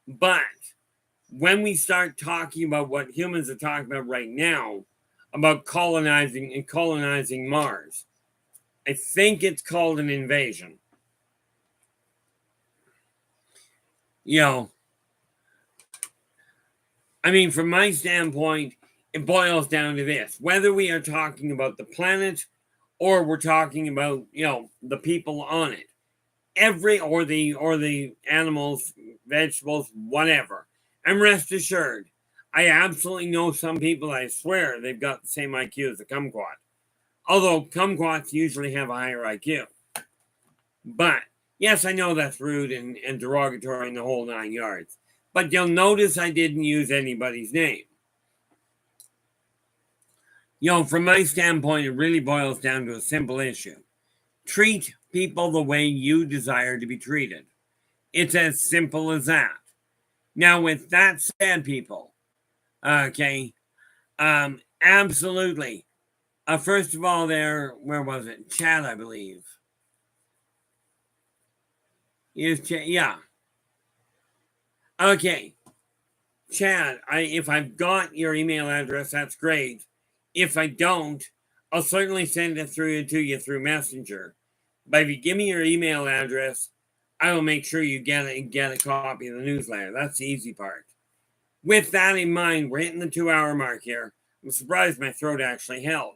But when we start talking about what humans are talking about right now, about colonizing Mars, I think it's called an invasion. You know, I mean, from my standpoint, it boils down to this: whether we are talking about the planet or we're talking about, you know, the people on it, or the animals, vegetables, whatever. And rest assured, I absolutely know some people, I swear they've got the same IQ as a kumquat. Although kumquats usually have a higher IQ. But yes, I know that's rude and derogatory in the whole 9 yards. But you'll notice I didn't use anybody's name. From my standpoint, it really boils down to a simple issue. Treat people the way you desire to be treated. It's as simple as that. Now, with that said, people, okay, absolutely. First of all, where was it? Chad, I believe. Yeah. Okay. Chad, if I've got your email address, that's great. If I don't, I'll certainly send it to you through Messenger. But if you give me your email address, I will make sure you get a copy of the newsletter. That's the easy part. With that in mind, we're hitting the 2-hour mark here. I'm surprised my throat actually held.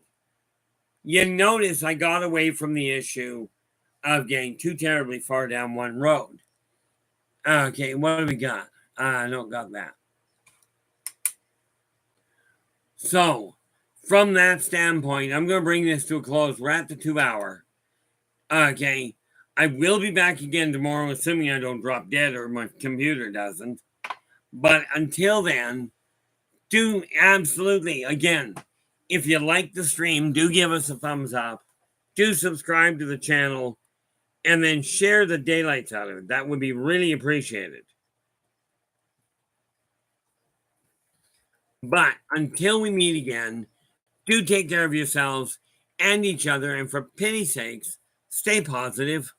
You notice I got away from the issue of getting too terribly far down one road. Okay, what do we got? I don't got that. So, from that standpoint, I'm going to bring this to a close. We're at the 2-hour. Okay, I will be back again tomorrow, assuming I don't drop dead or my computer doesn't. But until then, do absolutely, again, if you like the stream, do give us a thumbs up. Do subscribe to the channel. And then share the daylights out of it. That would be really appreciated. But until we meet again, do take care of yourselves and each other. And for pity's sakes, stay positive.